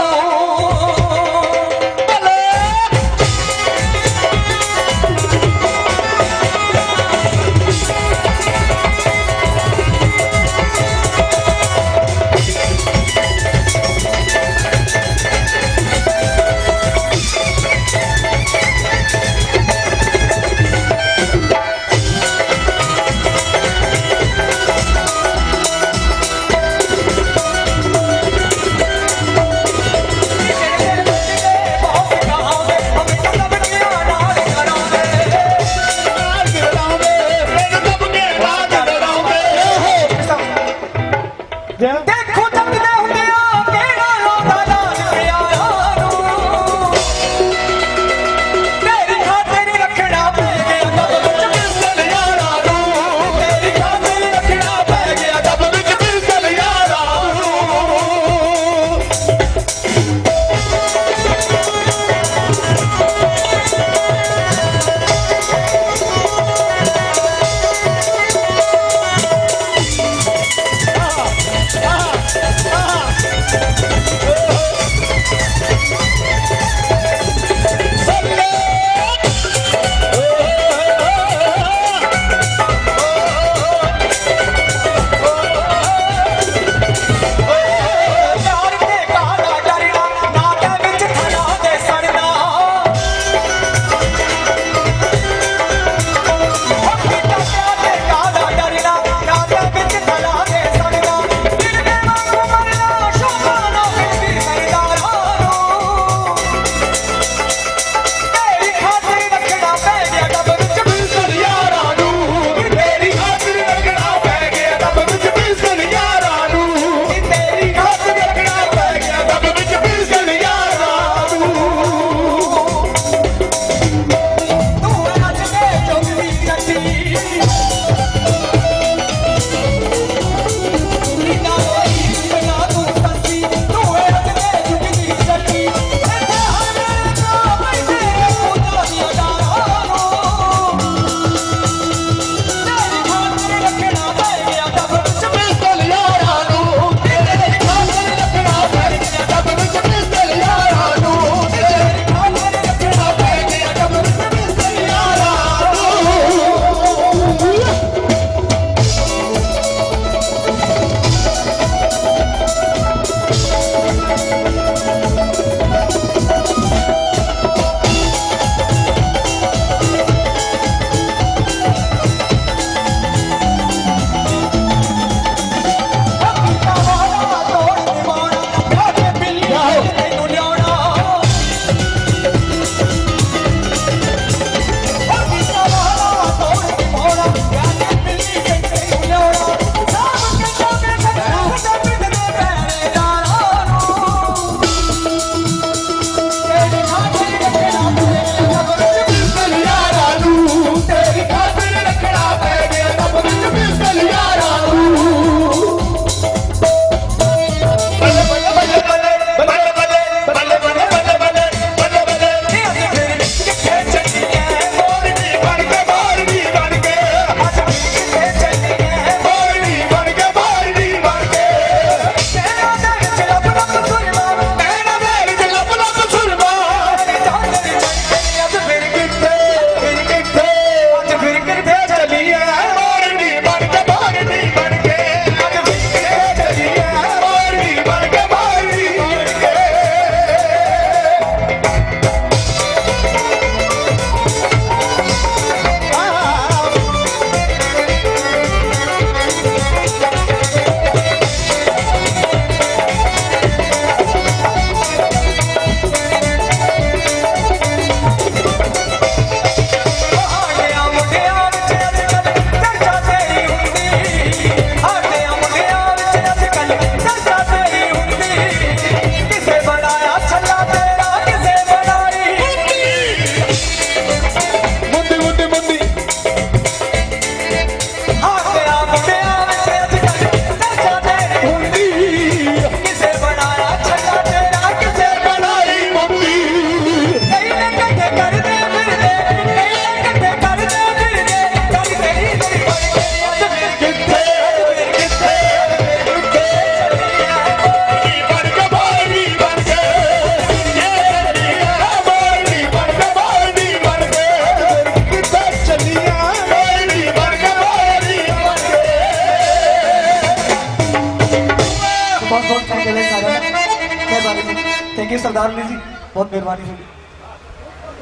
ਸਰਦਾਰ ਅਲੀ ਜੀ ਬਹੁਤ ਮਿਹਰਬਾਨੀ ਹੋਈ।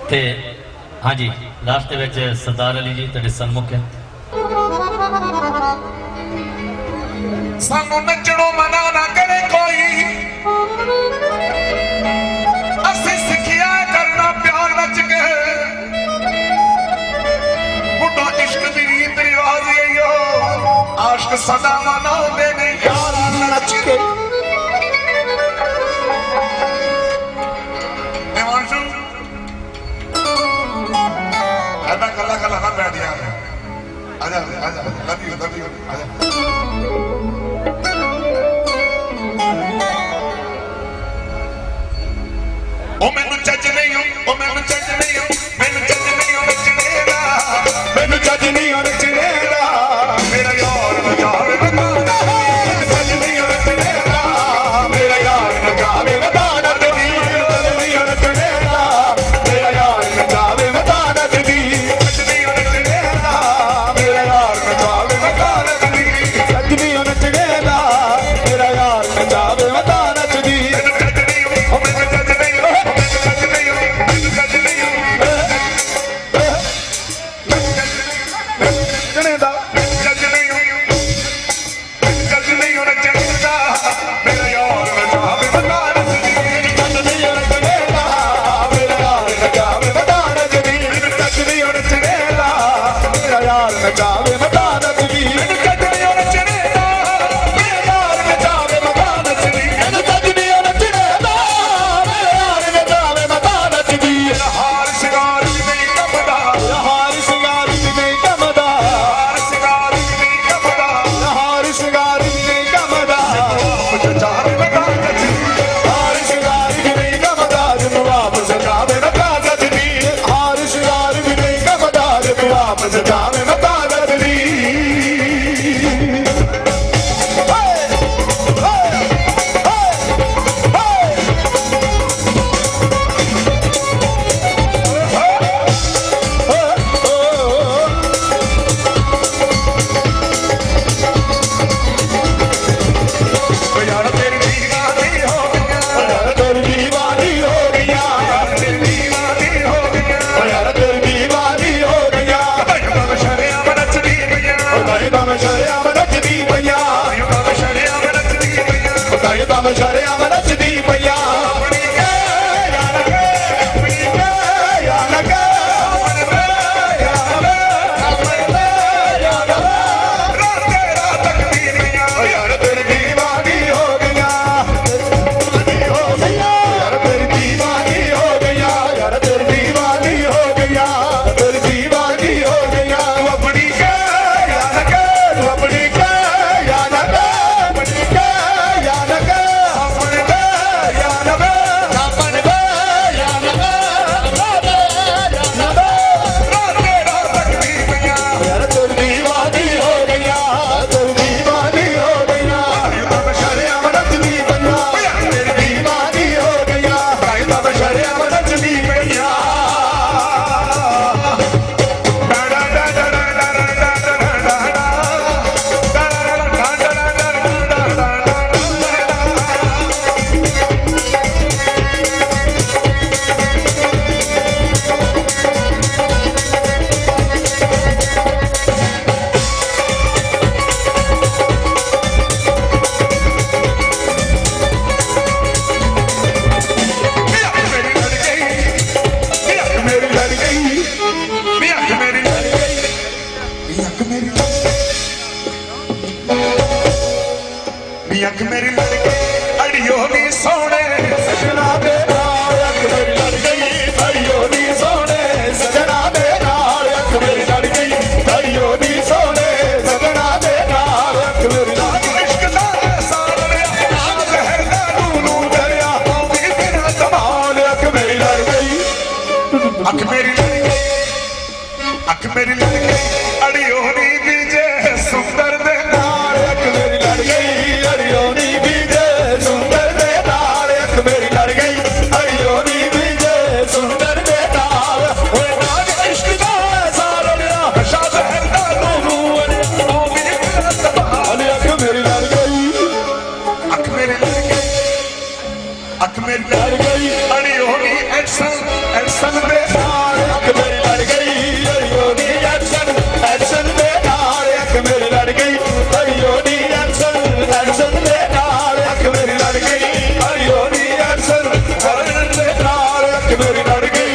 ਤੇ ਹਾਂਜੀ ਲਾਸਟ ਦੇ ਵਿੱਚ ਸਰਦਾਰ ਅਲੀ ਜੀ ਤੁਹਾਡੇ ਸਨਮੁਖ ਹੈ। ਸਾਨੂੰ ਨੱਚਣੋਂ ਮਨਾ ਨਾ ਕਰੇ ਕੋਈ, ਅਸੀਂ ਸਿੱਖਿਆ ਕਰਨਾ ਪਿਆਰ ਨੱਚ ਕੇ। ਬੁੱਢਾ ਇਸ਼ਕ ਦੀ ਰੀਤ ਰਿਵਾਜ ਈਓ, ਆਸ਼ਕ ਸਦਾ ਮਨਾਉਂਦੇ ਨੇ ਯਾਰ ਨੱਚ ਕੇ। ਨਿਵਾਂਸ਼ੂ ਐਦਾਂ ਕੱਲਾ ਕੱਲਾ ਨਾ ਬੈਠ ਯਾਰ, ਆਜਾ ਆਜਾ ਲਵ ਯੂ ਆਜਾ। ਉਹ ਮੈਨੂੰ ਚੱਜ ਨਹੀਂ ਉਹ ਮੈਨੂੰ ਚੱਜ ਨਹੀਂ ਮੈਨੂੰ ਚੱਜ ਨਹੀਂ ਨੱਚਣੇ ਦਾ, ਮੈਨੂੰ ਚੱਜ ਨਹੀਂ ਨੱਚਣੇ ਦਾ। ਮੇਰਾ ਯਾਰ ਨਚਾਵੇ ਮਦਾਨਾ, ਚੱਜ ਨਹੀਂ ਨੱਚਣੇ ਦਾ। ਮੇਰਾ ਯਾਰ ਨਚਾਵੇ ਮਦਾਨਾ ਦੀ, ਚੱਜ ਨਹੀਂ ਨੱਚਣੇ ਦਾ। ਮੇਰਾ ਯਾਰ ਨਚਾਵੇ ਮਦਾਨਾ ਦੀ, ਚੱਜ ਨਹੀਂ ਨੱਚਣੇ ਦਾ। ਮੇਰਾ ਯਾਰ ਨਚਾਵੇ ਮਦਾਨਾ ਦੀ, ਚੱਜ ਨਹੀਂ ਨੱਚਣੇ ਦਾ। ਮੇਰਾ ਯਾਰ ਨਚਾਵੇ ਮਦਾਨਾ ਦੀ। ਮੈਨੂੰ ਚੱਜ ਨਹੀਂ ਉਹ ਮੈਨੂੰ ਚੱਜ ਨਹੀਂ ਨੱਚਣੇ ਦਾ, ਚੱਜ ਨਹੀਂ ਹੋਣਾ ਚਾਹੀਦਾ। ਮੇਰਾ ਯਾਰ ਨਚਾਵੇ ਮਦਾਨਾ ਦੀ, ਚੱਜ ਨਹੀਂ ਹੋਣਾ ਚਾਹੀਦਾ। ਮੇਰਾ ਯਾਰ ਨਚਾਵੇ ਮਦਾਨਾ ਦੀ, ਚੱਜ ਨਹੀਂ ਹੋਣਾ ਚਾਹੀਦਾ। ਮੇਰਾ ਯਾਰ ਨਚਾਵੇ ਮਦਾਨਾ ਦੀ, ਚੱਜ ਨਹੀਂ ਹੋਣਾ ਚਾਹੀਦਾ। ਮੇਰਾ ਯਾਰ ਨਚਾਵੇ ਮਦਾਨਾ ਦੀ, ਚੱਜ ਨਹੀਂ ਹੋਣਾ ਚਾਹੀਦਾ। ਮੇਰਾ ਯਾਰ ਨਚਾਵੇ ਮਦਾਨਾ ਦੀ। ਹਾਰ ਸ਼ਿੰਗਾਰ ਵੀ ਨਹੀਂ ਕੰਬਦਾ, ਹਾਰ ਸ਼ਿੰਗਾਰ ਵੀ ਨਹੀਂ ਕੰਬਦਾ, ਹਾਰ ਸ਼ਿੰਗਾਰ ਵੀ ਨਹੀਂ ਕੰਬਦਾ, ਹਾਰ ਸ਼ਿੰਗਾਰ ਵੀ ਨਹੀਂ ਕੰਬਦਾ। ਜਾਵੇ ਮਦਾਨਾ ਦੀ, ਹਾਰ ਸ਼ਿੰਗਾਰ ਵੀ ਨਹੀਂ ਕੰਬਦਾ। ਜਿਹਨੂੰ ਵਾਪਸ ਜਾਵੇ ਮਦਾਨਾ ਦੀ, ਹਾਰ ਸ਼ਿੰਗਾਰ ਵੀ ਨਹੀਂ ਕੰਬਦਾ। ਜਿਹਨੂੰ ਵਾਪਸ ਜਾਵੇ ਮਦਾਨਾ ਦੀ। ਯਾਰ ਤੇਰੀ ਦੀਵਾਨੀ ਹੋ ਗਈਆਂ, ਯਾਰ ਤੇਰੀ ਦੀਵਾਨੀ ਹੋ ਗਈਆਂ, ਯਾਰ ਤੇਰੀ ਦੀਵਾਨੀ ਹੋ ਗਈਆਂ, ਯਾਰ ਤੇਰੀ ਦੀਵਾਨੀ ਹੋ ਗਈਆਂ। ਦਮ ਸ਼ਰਿਆ ਨੱਚਦੀ ਪਈਆਂ, ਦਮ ਸ਼ਰਿਆ ਨੱਚਦੀ ਪਈਆਂ, ਦਮ ਸ਼ਰਿਆ ਨੱਚਦੀ ਪਈਆਂ, ਦਮ ਸ਼ਰਿਆ ਨੱਚਦੀ ਪਈਆਂ। ਆਪਣੀ ਕੇ ਯਾਰ ਕੇ, ਆਪਣੀ ਕੇ ਯਾਰ ਕੇ, ਆਪਣੇ ਤੇ ਯਾਰ ਵੇ, ਆਪਣੇ ਤੇ ਯਾਰ ਵੇ। ਰਾਤ ਰਾਤ ਤੱਕਦੀ ਗਈਆਂ, ਯਾਰ ਤੇਰੀ ਦੀਵਾਨੀ ਹੋ ਗਈਆਂ, ਹੋ ਗਈਆਂ। ਯਾਰ ਤੇਰੀ ਦੀਵਾਨੀ ਹੋ ਗਈਆਂ, ਯਾਰ ਤੇਰੀ ਦੀਵਾਨੀ ਹੋ ਗਈਆਂ, ਤੇਰੀ ਦੀਵਾਨੀ ਹੋ ਗਈਆਂ। ਤੂੰ ਆਪਣੀ ਕੇ ਯਾਰ ਕੇ, ਤੂੰ ਆਪਣੀ ਕੇ ਯਾਰ ਕੇ, ਆਪਣੀ ਕੇ ਯਾਰ ਕੇ, ਆਪਣੇ ਤੇ ਯਾਰ ਵੇ, ਆਪਣੇ ਤੇ ਯਾਰ ਵੇ, ਆਪਣੇ ਤੇ ਯਾਰ ਵੇ। ਰਾਤ ਤੱਕਦੀ ਗਈਆਂ, ਯਾਰ ਤੇਰੀ ਦੀਵਾਨੀ ਹੋ ਗਈਆਂ, ਤੇਰੀ ਦੀਵਾਨੀ ਹੋ ਗਈਆਂ। ਦਮ ਸ਼ਰਿਆ ਨੱਚਦੀ ਪਈਆਂ, ਤੇਰੀ ਦੀਵਾਨੀ ਹੋ ਗਈਆਂ, ਦਮ ਸ਼ਰਿਆ ਨੱਚਦੀ ਪਈਆਂ। ਮੇਰੀ ਲੜ ਗਈ, ਅੱਖ ਮੇਰੀ ਲੜ ਗਈ, ਅੱਖ ਮੇਰੀ ਲੜ ਗਈ, ਅੱਖ ਮੇਰੀ ਲੜ ਗਈ। ਅੜਿਓ ਨੀ ਸੋਹਣੇ ਸਜਣਾ ਦੇ ਨਾਲ, ਅੱਖ ਮੇਰੀ ਲੜ ਗਈ। ਅੜਿਓ ਨੀ ਸੋਹਣੇ ਸਜਣਾ ਦੇ ਨਾਲ, ਅੱਖ ਮੇਰੀ ਲੜ ਗਈ। ਅੜਿਓ ਨੀ ਸੋਹਣੇ ਸਜਣਾ ਦੇ ਨਾਲ, ਅੱਖ ਮੇਰੀ ਲੜ ਗਈ। ਇਸ਼ਕ ਦਾ ਸਾਰ ਲਿਆ, ਆਪ ਜ਼ਹਿਰ ਦਾ ਨੂੰ ਦਰਿਆ, ਆਉਂਦੀ ਬਿਨਾਂ ਧਮਾਲ, ਅੱਖ ਮੇਰੀ ਲੜ ਗਈ। ਅੱਖ ਮੇਰੀ ਲੜ ਗਈ, ਅੱਖ ਮੇਰੀ ਲੜ ਗਈ। ਅੜਿਓ ਨੀ ਬੀਜੇ ਸੁੰਦਰ ਦੇ ਨਾਲ, ਅੱਖ ਮੇਰੀ ਲੜ ਗਈ। ਅੜਿਓ ਨੀ ਬੀਜੇ ਸੁੰਦਰ ਦੇ ਨਾਲ, ਅੱਖ ਮੇਰੀ ਲੜ ਗਈ। ਅੜਿਓ ਨੀ ਬੀਜੇ ਸੁੰਦਰ ਦੇ ਨਾਲ। ਓਏ ਨਾਗ ਇਸ਼ਕ ਦਾ ਸਾਰ ਲਿਆ, ਨਸ਼ਾ ਜ਼ਹਿਰ ਦਾ ਨੂੰ ਆਉਂਦੀ ਬਿਨਾਂ ਧਮਾਲ, ਅੱਖ ਮੇਰੀ ਲੜ ਗਈ। ਅੱਖ ਮੇਰੀ ਲੜ ਗਈ, ਅੱਖ ਮੇਰੀ ਲੜ ਗਈ। रख मेरी लड़ गई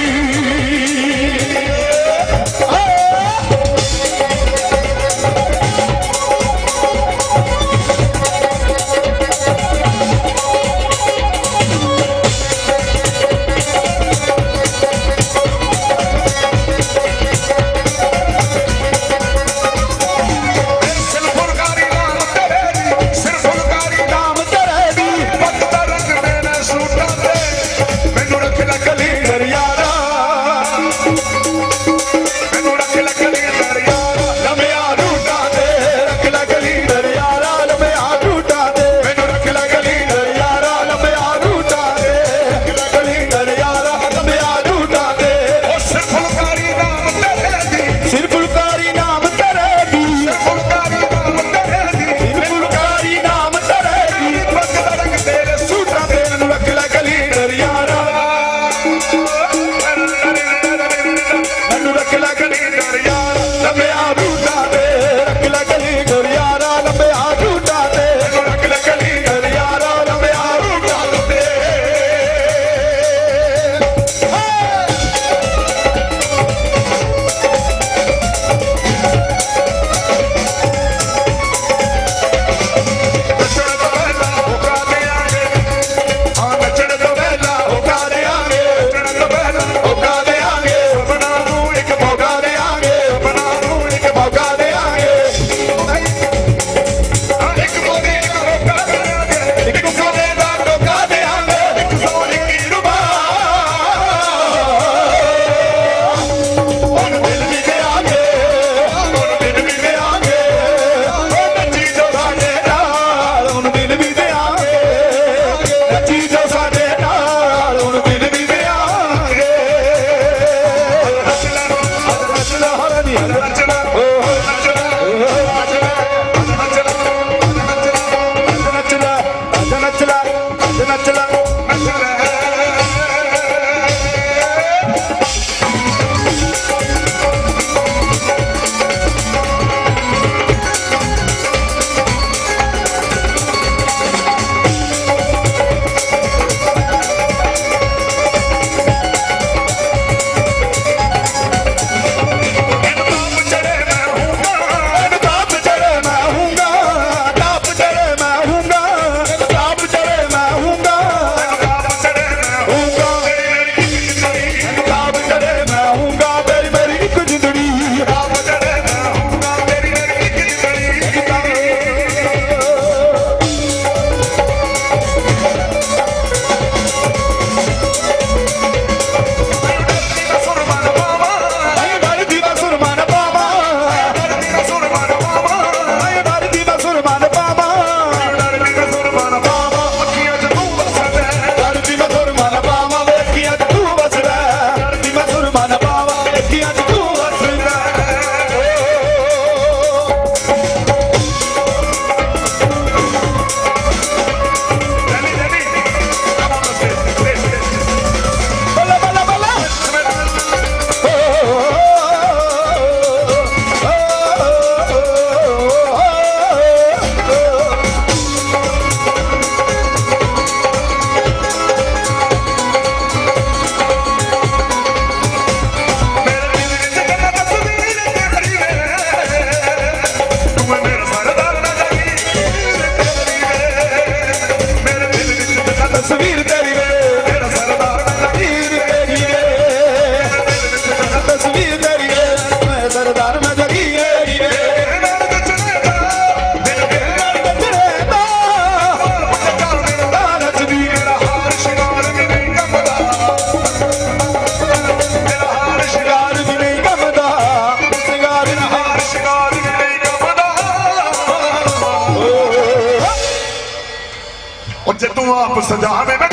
आप सजावे में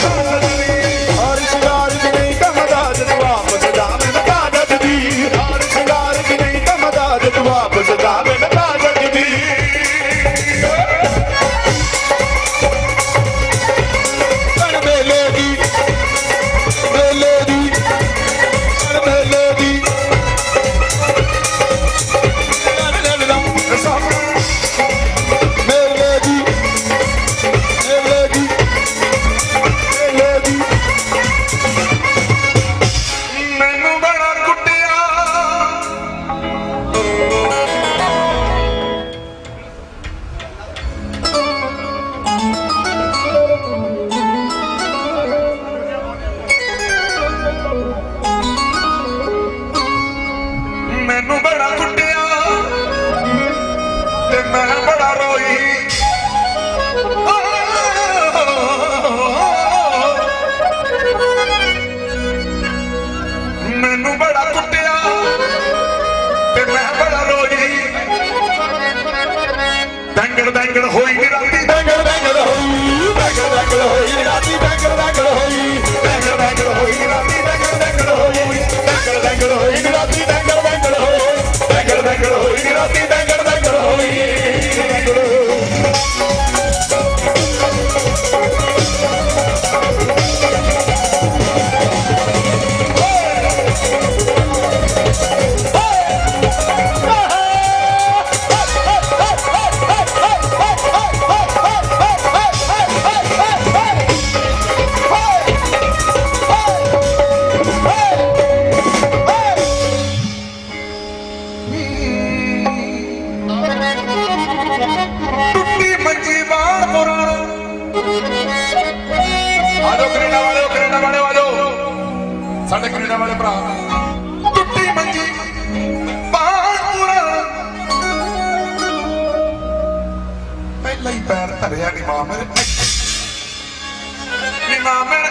और श्रृंगार की नहीं कमदा जब आप सजावे में कागज दी और श्रृंगार की नहीं कमदा जब आप सजावे में कागज दी मेलेगी मेलेगी मेलेगी मेलेगी मेलेगी मैनू बड़ा कुटिया ते मैं बड़ा रोई दंगड़ दंगड़ होई नी राती बैंगल बैंगल होई बैंगल बैंगल होई राती बैंगल बैंगल होई बैंगल बैंगल होई राती बैंगल बैंगल होई बैंगल बैंगल होई राती बैंगल बैंगल होई बैंगल बैंगल होई राती बैंगल बैंगल होई टुट्टी मंजी बाण पुराण आजो कनेडा वाले आजो साडे कनेडा वाले भरा टुट्टी मंजी बाण पुराण पहला ही पैर धरिया नी मां मेरे नी मां मेरे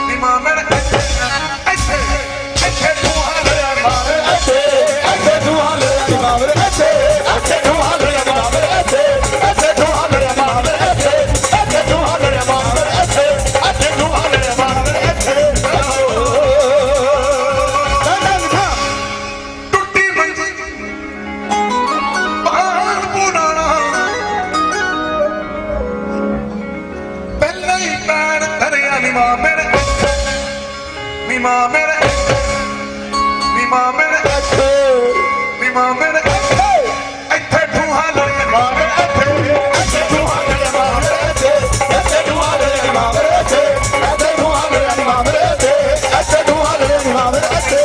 नी मां मेरे ऐसे ऐसे तू हाल मारे ऐसे ऐसे दुआले मावरे ऐसे ऐसे दुआले मावरे ऐसे ऐसे दुआले मावरे ऐसे ऐसे दुआले मावरे ऐसे ऐसे दुआले मावरे ऐसे टुट्टी मंजी बाण पुराना पहला ही पैर धरिया नी मां मेरे नी मां मेरे नी मां मेरे नी मां मेरे ਇੱਥੇ ਠੂਹਾਂ ਲੜੇ मावरे ऐसे ऐसे दुआले मावरे ऐसे ऐसे दुआले मावरे ऐसे ऐसे दुआले मावरे ऐसे ऐसे दुआले मावरे ऐसे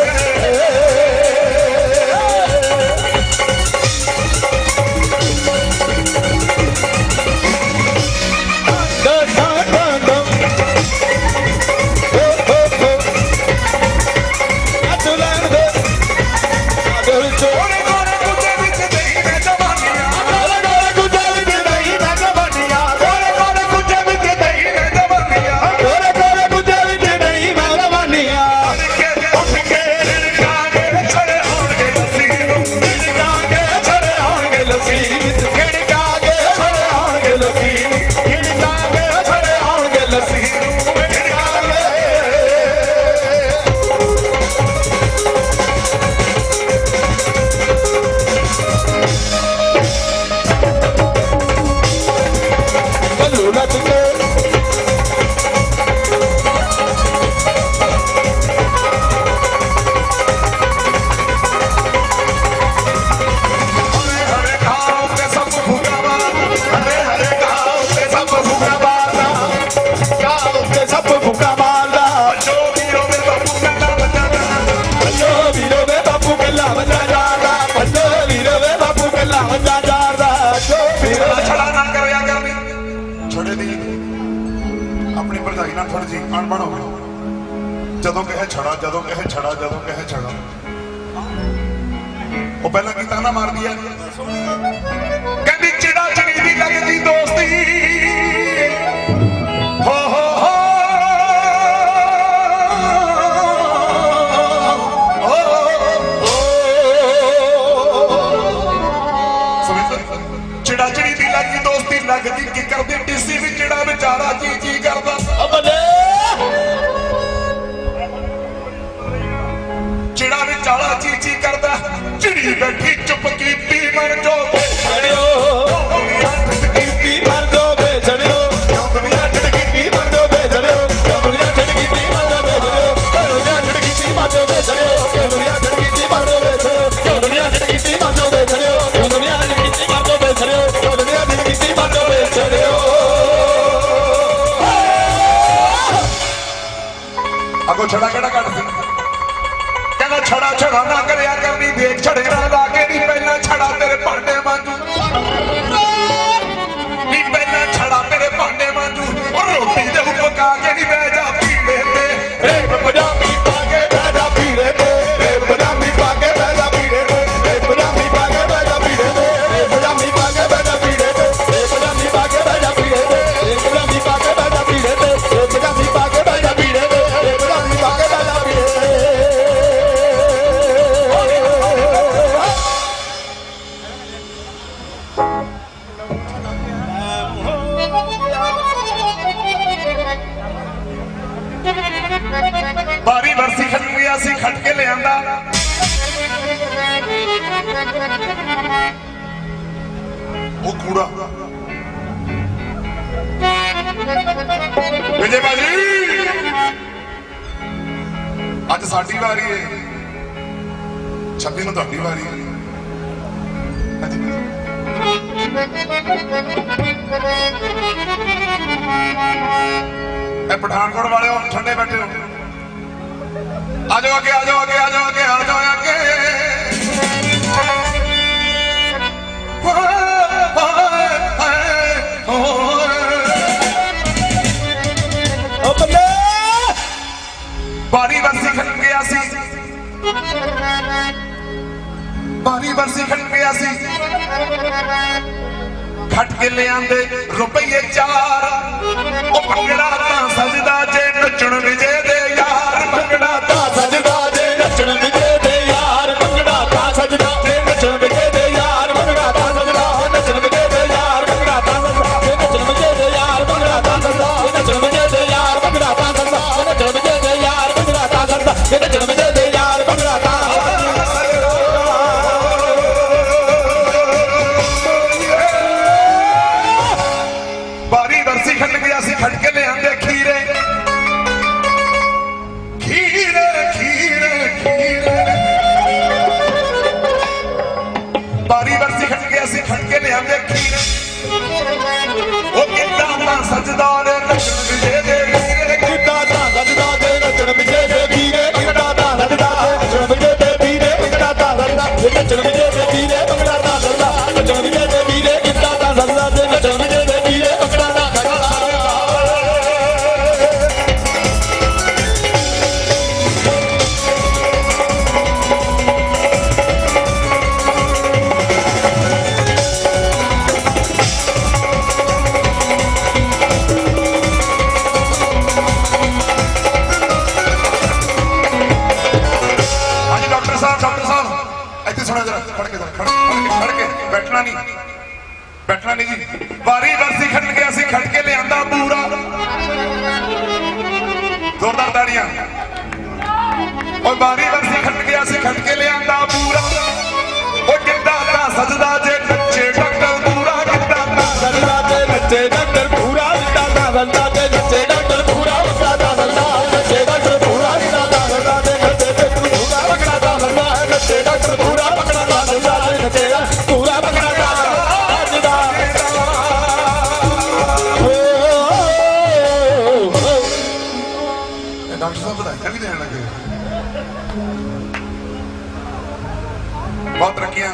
ਉਹਨੇ ਕੋਰੇ ਕੁੱਤੇ ਵਿੱਚ ਨਹੀਂ ਮੈਂ ਜਵਾਨੀਆਂ ਉਹਨੇ ਕੋਰੇ ਕੁੱਤੇ ਵਿੱਚ ਨਹੀਂ ਮੈਂ ਜਵਾਨੀਆਂ ਉੱਠ ਕੇ ਰਿੜਕਾਂਗੇ ਛੜੇ ਹੋਣਗੇ ਲੱਸੀ ਨੂੰ ਹਰੇ ਹਰੇ ਖਾਓ ਤੇ ਸਭ ਫੁਗਾ ਮਾਰਨਾ ਹਰੇ ਹਰੇ ਖਾਓ ਤੇ ਸਭ ਫੁਗਾ ਮਾਰਨਾ ਜੋ ਵੀ ਰੋਵੇ ਬਾਪੂ ਕਹਿੰਦਾ ਬੱਚਾ ਛੜਾ ਨਾ ਕਰਿਆ ਕਰਨੀ ਛੜੇ ਦੀ ਆਪਣੀ ਭਰਜਾਈ ਨਾਲ ਥੋੜੀ ਜੀ ਅਣਬਣ ਹੋ ਗਈ ਜਦੋਂ ਕਹੇ ਛੜਾ ਉਹ ਪਹਿਲਾਂ ਕੀ ਤਾਨਾ ਮਾਰਦੀ ਆ ਕਹਿੰਦੀ ਚਿੜਾ ਚੜੀ ਦੀ ਲੱਗਦੀ ਦੋਸਤੀ ਹੋ ਚਿੜਾ ਚੜੀ ਦੀ ਲੱਗਦੀ ਦੋਸਤੀ ਲੱਗਦੀ ਕੀ ਕਰਦੀ ਟੀਸੀ ਵੀ ਚਿੜਾ ਵਿਚਾਰਾ ਚੀ ਕਰਦਾ ਚਿੜਾ ਵਿਚਾਰਾ ਚੀ ਕਰਦਾ ਚਿੜੀ ਬੈਠੀ ਚੁੱਪ ਕੀਤੀ ਮਨ ਜੋ ਛੜਿਓ ਅੱਗੋਂ ਛੜਾ ਕਿਹੜਾ ਕੱਢ ਸੀ ਕਹਿੰਦਾ ਛੜਾ ਨਾ ਕਰਿਆ ਕਰਨੀ ਦੇਖ ਛੜੇ ਨਾਲ ਲਾ ਕੇ ਨਹੀਂ ਪਹਿਲਾਂ ਛੜਾ ਤੇਰੇ ਭਾਂਡੇ ਮਾਂਜੂ ਨਹੀਂ ਪਹਿਲਾਂ ਛੜਾ ਤੇਰੇ ਭਾਂਡੇ ਮਾਂਜੂ ਉਹ ਰੋਟੀ ਦੇ ਉੱਪਰ ਪਕਾ ਕੇ ਨਹੀਂ ਬਹਿ ਜਾ ਪੀੜੇ ਤੇ ਰੇਪ ਪੰਜਾਬੀ ਪਾ ਕੇ ਬਹਿ ਜਾ ਪੀੜੇ ਤੇ ਰੇਪ ਪੰਜਾਬੀ ਪਾ ਕੇ ਬਹਿ ਜਾ ਪੀੜੇ ਤੇ ਰੇਪ ਪੰਜਾਬੀ ਪਾ ਕੇ ਬਹਿ ਜਾ ਪੀੜੇ ਤੇ ਰੇਪ ਪੰਜਾਬੀ ਪਾ ਕੇ ਬਹਿ ਜਾ ਪੀੜੇ ਤੇ ਰੇਪ ਪੰਜਾਬੀ ਪਾ ਕੇ ਬਹਿ ਜਾ ਪੀੜੇ ਤੇ ਰੇਪ ਪੰਜਾਬੀ ਪਾ ਕੇ ਬਹਿ ਜਾ ਪੀੜੇ ਤੇ ਰੇਪ ਪੰਜਾਬੀ ਪਾ ਕੇ ਬਹਿ ਜਾ ਪੀੜੇ ਤੇ ਰੇਪ ਪੰਜਾਬੀ ਪਾ ਕੇ ਬਹਿ ਜਾ ਪੀੜੇ ਬਾਰੀ ਬਰਸੀ ਖੱਟ ਗਿਆ ਸੀ ਖੱਟ ਕੇ ਲਿਆਂਦਾ ਉਹ ਕੂੜਾ ਵਿਜੇ ਭਾਜੀ ਅੱਜ ਸਾਡੀ ਵਾਰੀ ਹੈ 26 ਨੂੰ ਤੁਹਾਡੀ ਵਾਰੀ ਹੈ ਇਹ ਪਠਾਨਕੋਟ ਵਾਲਿਓ ਠੰਡੇ ਬੈਠੇ ਹੋ ਆ ਜਾਓ ਅੱਗੇ ਆ ਜਾਓ ਅੱਗੇ ਆ ਜਾਓ ਅੱਗੇ ਆ ਜਾਓ ਅੱਗੇ ਉਹ ਬੱਲੇ ਬਾਰੀ ਬਰਸੀ ਖੱਟ ਗਿਆ ਸੀ ਬਾਰੀ ਬਰਸੀ ਖੱਟ ਗਿਆ ਸੀ ਖੱਟ ਕੇ ਲਿਆਂਦੇ ਰੁਪਈਏ 4 ਉਹ ਭੰਗੜਾ ਤਾਂ ਸਜਦਾ ਜੇ ਨੱਚਣ ਵਿਜੇ ਦੇ ਯਾਰ ਭੰਗੜਾ ਤਾਂ ਸਜਦਾ ਜੇ ਨੱਚਣ ਵਿਜੇ ਦੇ ਯਾਰ ਭੰਗੜਾ ਤਾਂ ਸਜਦਾ ਜੇ ਨੱਚਣ ਵਿਜੇ ਦੇ ਯਾਰ ਭੰਗੜਾ ਤਾਂ ਸਜਦਾ ਨੱਚਣ ਵਿਜੇ ਦੇ ਯਾਰ ਭੰਗੜਾ ਤਾਂ ਸਜਦਾ ਜੇ ਨੱਚਣ ਵਿਜੇ ਦੇ ਯਾਰ ਭੰਗੜਾ ਤਾਂ ਸਜਦਾ ਨੱਚਣ ਵਿਜੇ ਦੇ ਯਾਰ ਭੰਗੜਾ ਤਾਂ ਸਜਦਾ ਨੱਚਣ ਵਿਜੇ ਦੇ ਯਾਰ ਭੰਗੜਾ ਤਾਂ ਸਜਦਾ ਜੇ ਨੱਚਣ ਵਿਜੇ ਦੇ ਯਾਰ ਭੰਗੜਾ ਤਾਂ ਬਾਰੀ ਬਰਸੀ ਖੱਟ ਗਿਆ ਸੀ ਖੱਟ ਕੇ ਲਿਆਂਦੇ ਖੀਰੇ ਖੀਰੇ ਖੀਰੇ ਖੀਰੇ ਬਾਰੀ ਬਰਸੀ ਖੱਟ ਗਿਆ ਸੀ ਖੱਟ ਕੇ ਲਿਆਂਦੇ ਖੀਰੇ ਉਹ ਕਿੱਦਾਂ ਤਾਂ ਸਜਦਾ ਨੇ ਨੱਚਣ ਵਿਜੇ ਦੇ ਵੀਰੇ ਕਿੱਦਾਂ ਤਾਂ ਸਜਦਾ ਜੇ ਨੱਚਣ ਵਿਜੇ ਦੇ ਵੀਰੇ ਕਿੱਦਾਂ ਤਾਂ ਸਜਦਾ ਜੇ ਨੱਚਣ ਵਿਜੇ ਦੇ ਵੀਰੇ ਕਿੱਦਾਂ ਤਾਂ ਸਜਦਾ ਜੇ ਨੱਚਣ ਵਿਜੇ ਦੇ ਵੀਰੇ ਭੰਗੜਾ ਤਾਂ ਸਜਦਾ ਨੱਚਣ ਵਿਜੇ ਦੇ ਵੀਰੇ ਕਿੱਦਾਂ ਤਾਂ ਸਜਦਾ ਜੇ ਨੱਚਣ ਵਿਜੇ ਦੇ ਵੀਰੇ ਭੰਗੜਾ ਤਾਂ ਸਜਦਾ ਹਾਂਜੀ ਡਾਕਟਰ ਸਾਹਿਬ ਇੱਥੇ ਸੁਣਿਆ ਜਰਾ ਖੜ ਕੇ ਖੜ ਕੇ ਬੈਠਣਾ ਨਹੀਂ ਜੀ ਬਾਰੀ ਬਰਸੀ ਖੱਟ ਗਿਆ ਸੀ ਖੱਟ ਕੇ ਲਿਆਂਦਾ ਪੂਰਾ ਜ਼ੋਰਦਾਰ ਤਾੜੀਆਂ ਓਏ ਬਾਰੀ ਬਰਸੀ ਖੱਟ ਗਿਆ ਸੀ ਖੱਟ ਕੇ ਲਿਆਂਦਾ ਪੂਰਾ ਉਹ ਕਿੱਦਾਂ ਦਾ ਸਜਦਾ ਜੇ ਨੱਚੇ ਡਾਕਟਰ ਪੂਰਾ ਕਿੱਦਾਂ ਦਾ ਸਜਦਾ ਤੇ ਨੱਚੇ ਡਾਕਟਰ ਪੂਰਾ ਕਿੱਦਾਂ ਤਾਂ ਸਜਦਾ ਤੇ ਨੱਚੇ ਡਾਕਟਰ ਪੂਰਾ ਕਿੱਦਾਂ ਤਾਂ ਸਜਦਾ ਨੱਚੇ ਡਾਕਟਰ ਪੂਰਾ ਕਿੱਦਾਂ ਤਾਂ ਸਜਦਾ ਤੇ ਨੱਚੇ ਡਾਕਟਰ ਪੂਰਾ ਪਕੜਾ ਤਾਂ ਸਜਦਾ ਨੱਚੇ ਡਾਕਟਰ ਪੂਰਾ ਪਕੜਾ ਤਾਂ ਸਜਦਾ ਨੱਚੇ ਪੂਰਾ ਪਕੜਾ ਤਾਂ ਸਜਦਾ ਡਾਕਟਰ ਸਾਹਿਬ ਵਧਾਈਆਂ ਵੀ ਦੇਣ ਲੱਗੇ ਬਹੁਤ ਰੱਖੀਆਂ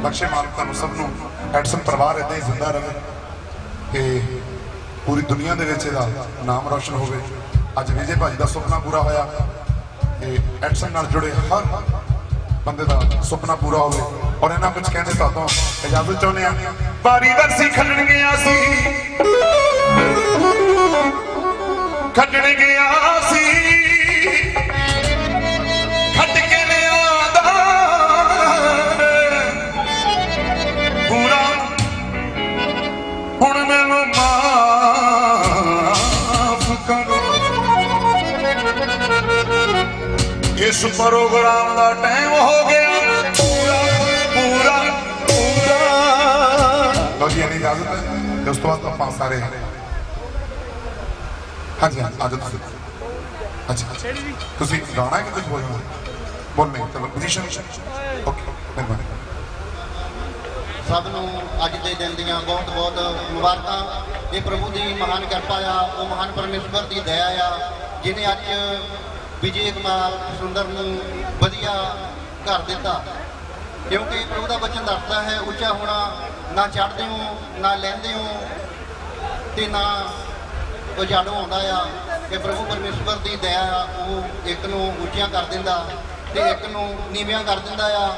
ਬਖਸ਼ੇ ਮਾਲਕ ਤੁਹਾਨੂੰ ਸਭ ਨੂੰ ਐਡਸਨ ਪਰਿਵਾਰ ਏਦਾਂ ਹੀ ਜ਼ਿੰਦਾ ਰਹੇ ਤੇ ਪੂਰੀ ਦੁਨੀਆ ਦੇ ਵਿੱਚ ਇਹਦਾ ਨਾਮ ਰੌਸ਼ਨ ਹੋਵੇ ਅੱਜ ਵਿਜੇ ਭਾਜੀ ਦਾ ਸੁਪਨਾ ਪੂਰਾ ਹੋਇਆ ਤੇ ਐਡਸਨ ਨਾਲ ਜੁੜੇ ਹਰ ਬੰਦੇ ਦਾ ਸੁਪਨਾ ਪੂਰਾ ਹੋਵੇ ਔਰ ਇਹਨਾਂ ਕੁਝ ਕਹਿੰਦੇ ਤੁਹਾਨੂੰ ਇਜਾਜ਼ਤ ਚਾਹੁੰਦੇ ਆ ਬਾਰੀ ਬਰਸੀ ਖੱਟਣ ਗਿਆ ਸੀ ਖੱਟਣ ਗਿਆ ਸੀ ਖੱਟ ਕੇ ਲਿਆਂਦਾ ਪੂਰਾ ਹੁਣ ਮੈਨੂੰ ਮਾਫ ਕਰੋ ਇਸ ਪ੍ਰੋਗਰਾਮ ਦਾ ਟਾਈਮ ਹੋ ਗਿਆ ਪੂਰਾ ਪੂਰਾ ਪੂਰਾ ਲੋ ਜੀ ਇਹਦੀ ਇਜਾਜ਼ਤ ਹੈ ਉਸ ਤੋਂ ਬਾਅਦ ਆਪਾਂ ਸਾਰੇ ਹਾਂਜੀ ਆਜੋ ਤੁਸੀਂ ਅੱਛਾ ਤੁਸੀਂ ਗਾਣਾ ਹੈ ਕਿ ਕੁਝ ਬੋਲਣਾ ਬੋਲਣੇ ਚਲੋ ਪੋਜੀਸ਼ਨ ਓਕੇ ਮਿਹਰਬਾਨੀ ਸਭ ਨੂੰ ਅੱਜ ਦੇ ਦਿਨ ਦੀਆਂ ਬਹੁਤ ਬਹੁਤ ਮੁਬਾਰਕਾਂ ਇਹ ਪ੍ਰਭੂ ਦੀ ਮਹਾਨ ਕਿਰਪਾ ਆ ਉਹ ਮਹਾਨ ਪਰਮੇਸ਼ਵਰ ਦੀ ਦਇਆ ਆ ਜਿਹਨੇ ਅੱਜ ਵਿਜੇ ਕੁਮਾਰ ਸੁੰਦਰ ਨੂੰ ਵਧੀਆ ਘਰ ਦਿੱਤਾ ਕਿਉਂਕਿ ਪ੍ਰਭੂ ਦਾ ਬਚਨ ਦੱਸਦਾ ਹੈ ਉੱਚਾ ਹੋਣਾ ਨਾ ਚੜ੍ਹਦੇ ਹੋ ਨਾ ਲੈਂਦੇ ਹੋ ਤੇ ਨਾ ਉਜਾੜੋਂ ਆਉਂਦਾ ਆ ਕਿ ਪ੍ਰਭੂ ਪਰਮੇਸ਼ਵਰ ਦੀ ਦਇਆ ਆ ਉਹ ਇੱਕ ਨੂੰ ਉੱਚੀਆਂ ਕਰ ਦਿੰਦਾ ਤੇ ਇੱਕ ਨੂੰ ਨੀਵਿਆਂ ਕਰ ਦਿੰਦਾ ਆ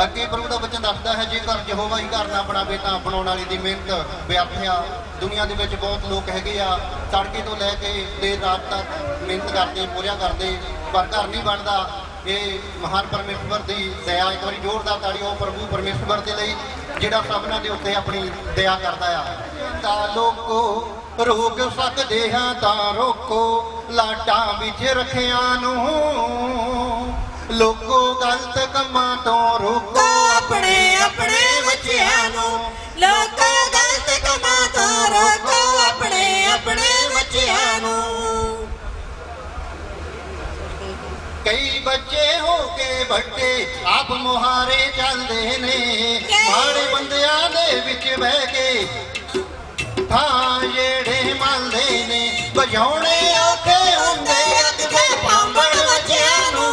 ਅੱਗੇ ਪ੍ਰਭੂ ਦਾ ਬਚਨ ਦੱਸਦਾ ਹੈ ਜੇਕਰ ਯਹੋਵਾ ਹੀ ਘਰ ਨਾ ਬਣਾਵੇ ਤਾਂ ਬਣਾਉਣ ਵਾਲੀ ਦੀ ਮਿਹਨਤ ਵਿਅਰਥ ਆ ਦੁਨੀਆ ਦੇ ਵਿੱਚ ਬਹੁਤ ਲੋਕ ਹੈਗੇ ਆ ਤੜਕੇ ਤੋਂ ਲੈ ਕੇ ਦੇਰ ਰਾਤ ਤੱਕ ਮਿਹਨਤ ਕਰਦੇ ਪੂਰੀਆਂ ਕਰਦੇ ਪਰ ਘਰ ਨਹੀਂ ਬਣਦਾ ਇਹ ਮਹਾਨ ਪਰਮੇਸ਼ਵਰ ਦੀ ਦਇਆ ਇੱਕ ਵਾਰੀ ਜ਼ੋਰਦਾਰ ਤਾੜੀਓ ਪ੍ਰਭੂ ਪਰਮੇਸ਼ਵਰ ਦੇ ਲਈ ਜਿਹੜਾ ਸਭਨਾਂ ਦੇ ਉੱਤੇ ਆਪਣੀ ਦਇਆ ਕਰਦਾ ਆ ਤਾਂ ਲੋਕੋ ਰੋਕ ਸਕਦੇ ਹਾਂ ਤਾਂ ਰੋਕੋ ਲਾਟਾਂ ਵਿੱਚ ਰੱਖਿਆਂ ਨੂੰ ਲੋਕੋ ਗਲਤ ਕੰਮਾਂ ਤੋਂ ਰੋਕੋ ਆਪਣੇ ਆਪਣੇ ਬੱਚਿਆਂ ਨੂੰ ਲੋਕਾਂ ਗਲਤ ਕੰਮਾਂ ਤੋਂ ਰੋਕੋ ਆਪਣੇ ਆਪਣੇ ਬੱਚਿਆਂ ਨੂੰ। ਕਈ ਬੱਚੇ ਹੋ ਕੇ ਵੱਡੇ ਆਪ ਮੁਹਾਰੇ ਚੱਲਦੇ ਨੇ ਮਾੜੇ ਬੰਦਿਆਂ ਦੇ ਵਿੱਚ ਬਹਿ ਕੇ ਥਾਂ ਜਿਹੜੇ ਮਲਦੇ ਨੇ ਵਜਾਉਣੇ ਔਖੇ ਹੁੰਦੇ ਅੱਗੇ ਪਾਂਬੜ ਬੱਚਿਆਂ ਨੂੰ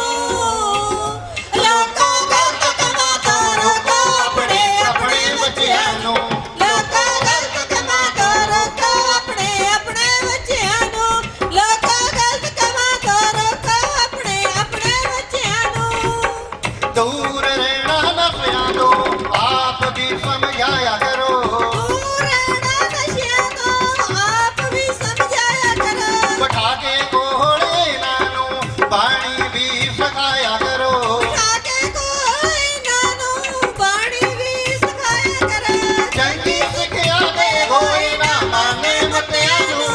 ਲੋਕਾਂ ਗਲਤ ਕੰਮਾਂ ਤੋਂ ਰੋਕੋ ਆਪਣੇ ਆਪਣੇ ਬੱਚਿਆਂ ਨੂੰ ਲੋਕਾਂ ਗਲਤ ਕੰਮਾਂ ਤੋਂ ਰੋਕੋ ਆਪਣੇ ਆਪਣੇ ਬੱਚਿਆਂ ਨੂੰ ਲੋਕਾਂ ਗਲਤ ਕੰਮਾਂ ਤੋਂ ਰੋਕੋ ਆਪਣੇ ਆਪਣੇ ਬੱਚਿਆਂ ਨੂੰ। ਦੂਰ ਰਹਿਣਾ ਨਸ਼ਿਆਂ ਤੋਂ ਆਪ ਵੀ ਸਮਝਾਇਆ ਕਰੋ ਦੂਰ ਰਹਿਣਾ ਨਸ਼ਿਆਂ ਤੋਂ ਆਪ ਵੀ ਸਮਝਾਇਆ ਕਰੋ ਬਿਠਾ ਕੇ ਕੋਲ ਇਹਨਾਂ ਨੂੰ ਬਾਣੀ ਵੀ ਸਿਖਾਇਆ ਕਰੋ ਬਿਠਾ ਕੇ ਕੋਲ ਇਹਨਾਂ ਨੂੰ ਬਾਣੀ ਵੀ ਸਿਖਾਇਆ ਕਰੋ। ਚੰਗੀ ਸਿੱਖਿਆ ਦੇ ਹੋਈ ਨਾ ਮਾਨੇ ਮਤਿਆਂ ਨੂੰ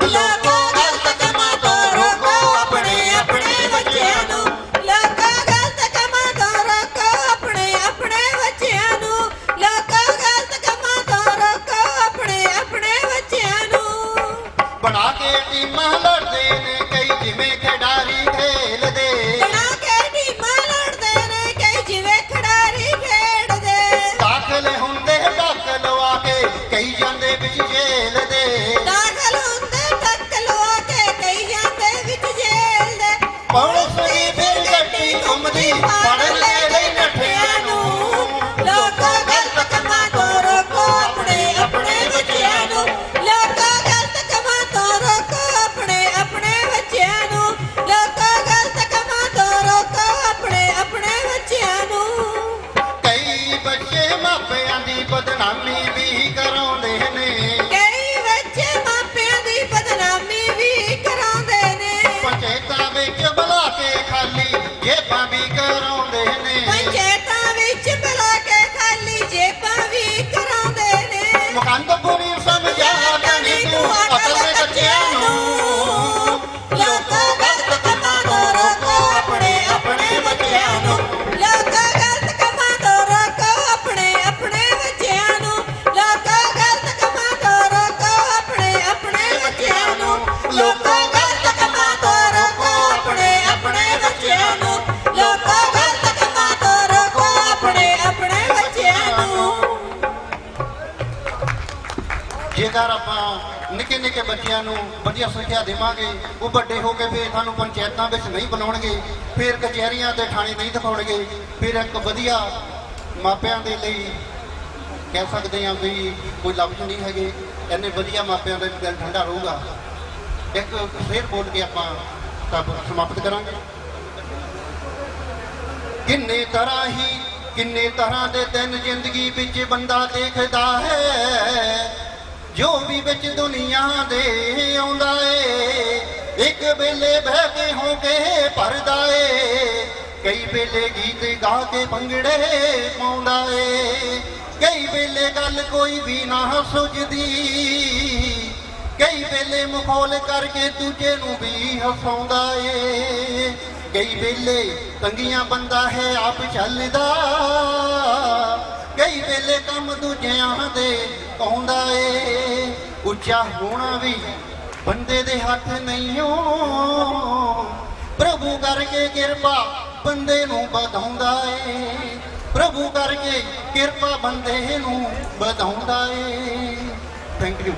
ਲੋਕਾਂ ਗਲਤ ਕੰਮਾਂ ਤੋਂ ਰੋਕੋ ਆਪਣੇ ਆਪਣੇ ਬੱਚਿਆਂ ਨੂੰ ਲੋਕਾਂ ਗਲਤ ਕੰਮਾਂ ਤੋਂ ਰੋਕੋ ਆਪਣੇ ਆਪਣੇ ਬੱਚਿਆਂ ਨੂੰ ਲੋਕਾਂ ਗਲਤ ਕੰਮਾਂ ਤੋਂ ਰੋਕੋ ਆਪਣੇ ਆਪਣੇ ਬੱਚਿਆਂ ਨੂੰ। ਬਣਾ ਕੇ ਟੀਮਾਂ ਲੜਦੇ ਨੇ ਕਈ ਜਿਵੇਂ ਖਿਡਾਰੀ ਖੇਲਦੇ ਬਣਾ ਕੇ ਟੀਮਾਂ ਲੜਦੇ ਨੇ ਕਈ ਜਿਵੇਂ ਖਿਡਾਰੀ ਖੇਡਦੇ ਦਾਖਲ ਹੁੰਦੇ ਟੱਕ ਲਵਾ ਕੇ ਕਈ ਜਾਂਦੇ ਵਿੱਚ ਜੇਲ੍ਹ ਦੇ ਦਾਖਲ ਹੁੰਦੇ ਟੱਕ ਲਵਾ ਕੇ ਕਈ ਜਾਂਦੇ ਵਿੱਚ ਜੇਲ੍ਹ ਦੇ। ਪੁਲਿਸ ਦੀ ਫਿਰ ਗੱਡੀ ਘੁੰਮਦੀ ਫੜ ਲੈ ਲਈ ਨੱਠਿਆਂ ਨੂੰ ਲੋਕਾਂ ਗਲਤ ਕੰਮਾਂ ਤੋਂ ਰੋਕੋ ਆਪਣੇ ਆਪਣੇ ਬੱਚਿਆਂ ਨੂੰ ਲੋਕਾਂ ਗਲਤ ਕੰਮਾਂ ਤੋਂ ਰੋਕੋ ਆਪਣੇ ਆਪਣੇ ਬੱਚਿਆਂ ਨੂੰ ਲੋਕਾਂ ਗਲਤ ਕੰਮਾਂ ਤੋਂ ਰੋਕੋ ਆਪਣੇ ਆਪਣੇ ਬੱਚਿਆਂ ਨੂੰ। ਕਈ ਬੱਚੇ ਮਾਪਿਆਂ ਦੀ ਬਦਨਾਮੀ ਵੀ ਕਰਾਉਂਦੇ ਨੇ ਕਈ ਬੱਚੇ ਮਾਪਿਆਂ ਦੀ ਬਦਨਾਮੀ ਵੀ ਕਰਾਉਂਦੇ ਨੇ ਪੰਚਾਇਤਾਂ ਵਿੱਚ ਬੁਲਾ ਕੇ ਖਾਲੀ ਜੇਬਾਂ ਵੀ ਕਰਾਉਂਦੇ ਨੇ ਪੰਚਾਇਤਾਂ ਵਿੱਚ ਬੁਲਾ ਕੇ ਖਾਲੀ ਜੇਬਾਂ ਵੀ ਕਰਾਉਂਦੇ ਨੇ। ਮੁਕੰਦਪੁਰੀ ਸਮਝਾ ਕਣੀ ਤੂੰ ਅਕਲ ਦੇ ਬੱਚਿਆਂ ਨੂੰ ਲੋਕਾਂ ਗਲਤ ਕੰਮਾਂ ਤੋਂ ਰੋਕੋ ਆਪਣੇ ਆਪਣੇ ਬੱਚਿਆਂ ਨੂੰ ਲੋਕਾਂ ਗਲਤ ਕੰਮਾਂ ਤੋਂ ਰੋਕੋ ਆਪਣੇ ਆਪਣੇ ਬੱਚਿਆਂ ਨੂੰ ਲੋਕਾਂ ਗਲਤ ਕੰਮਾਂ ਤੋਂ ਰੋਕੋ ਆਪਣੇ ਆਪਣੇ ਬੱਚਿਆਂ ਨੂੰ ਲੋਕਾਂ ਗਲਤ ਕੰਮਾਂ ਤੋਂ ਰੋਕੋ ਆਪਣੇ ਆਪਣੇ ਬੱਚਿਆਂ ਨੂੰ ਲੋਕਾਂ ਗਲਤ ਕੰਮਾਂ ਤੋਂ ਰੋਕੋ ਆਪਣੇ ਆਪਣੇ ਬੱਚਿਆਂ ਨੂੰ। ਜੇਕਰ ਆਪਾਂ ਨਿੱਕੇ ਨਿੱਕੇ ਬੱਚਿਆਂ ਨੂੰ ਵਧੀਆ ਸਿੱਖਿਆ ਦੇਵਾਂਗੇ ਉਹ ਵੱਡੇ ਹੋ ਕੇ ਫਿਰ ਸਾਨੂੰ ਪੰਚਾਇਤਾਂ ਵਿੱਚ ਨਹੀਂ ਬਣਾਉਣਗੇ ਫਿਰ ਕਚਹਿਰੀਆਂ ਤੇ ਥਾਣੇ ਨਹੀਂ ਦਿਖਾਉਣਗੇ ਫਿਰ ਇੱਕ ਵਧੀਆ ਮਾਪਿਆਂ ਦੇ ਲਈ ਕਹਿ ਸਕਦੇ ਹਾਂ ਵੀ ਕੋਈ ਲਫ਼ਜ਼ ਨਹੀਂ ਹੈਗੇ ਇੰਨੇ ਵਧੀਆ ਮਾਪਿਆਂ ਦਾ ਦਿਲ ਠੰਡਾ ਰਹੂਗਾ। ਇੱਕ ਫੇਰ ਬੋਲ ਕੇ ਆਪਾਂ ਸਭ ਸਮਾਪਤ ਕਰਾਂਗੇ। ਕਿੰਨੇ ਤਰ੍ਹਾਂ ਦੇ ਦਿਨ ਜ਼ਿੰਦਗੀ ਵਿੱਚ ਬੰਦਾ ਦੇਖਦਾ ਹੈ ਜੋ ਵੀ ਵਿੱਚ ਦੁਨੀਆ ਦੇ ਆਉਂਦਾ ਏ ਇੱਕ ਵੇਲੇ ਬਹਿ ਕੇ ਹੋ ਕੇ ਭਰਦਾ ਏ ਕਈ ਵੇਲੇ ਗੀਤ ਗਾ ਕੇ ਭੰਗੜੇ ਪਾਉਂਦਾ ਏ ਕਈ ਵੇਲੇ ਗੱਲ ਕੋਈ ਵੀ ਨਾ ਸੁਝਦੀ ਕਈ ਵੇਲੇ ਮਖੌਲ ਕਰਕੇ ਦੂਜੇ ਨੂੰ ਵੀ ਹਸਾਉਂਦਾ ਏ ਕਈ ਵੇਲੇ ਤੰਗੀਆਂ ਬੰਦਾ ਹੈ ਆਪ ਚੱਲਦਾ ਕਈ ਵੇਲੇ ਕੰਮ ਦੂਜਿਆਂ ਦੇ ਆਉਂਦਾ ਏ ਉੱਚਾ ਹੋਣਾ ਵੀ ਬੰਦੇ ਦੇ ਹੱਥ ਨਹੀਂ ਓ ਪ੍ਰਭੂ ਕਰਕੇ ਕਿਰਪਾ ਬੰਦੇ ਨੂੰ ਵਧਾਉਂਦਾ ਏ ਪ੍ਰਭੂ ਕਰਕੇ ਕਿਰਪਾ ਬੰਦੇ ਨੂੰ ਵਧਾਉਂਦਾ ਏ ਥੈਂਕ ਯੂ।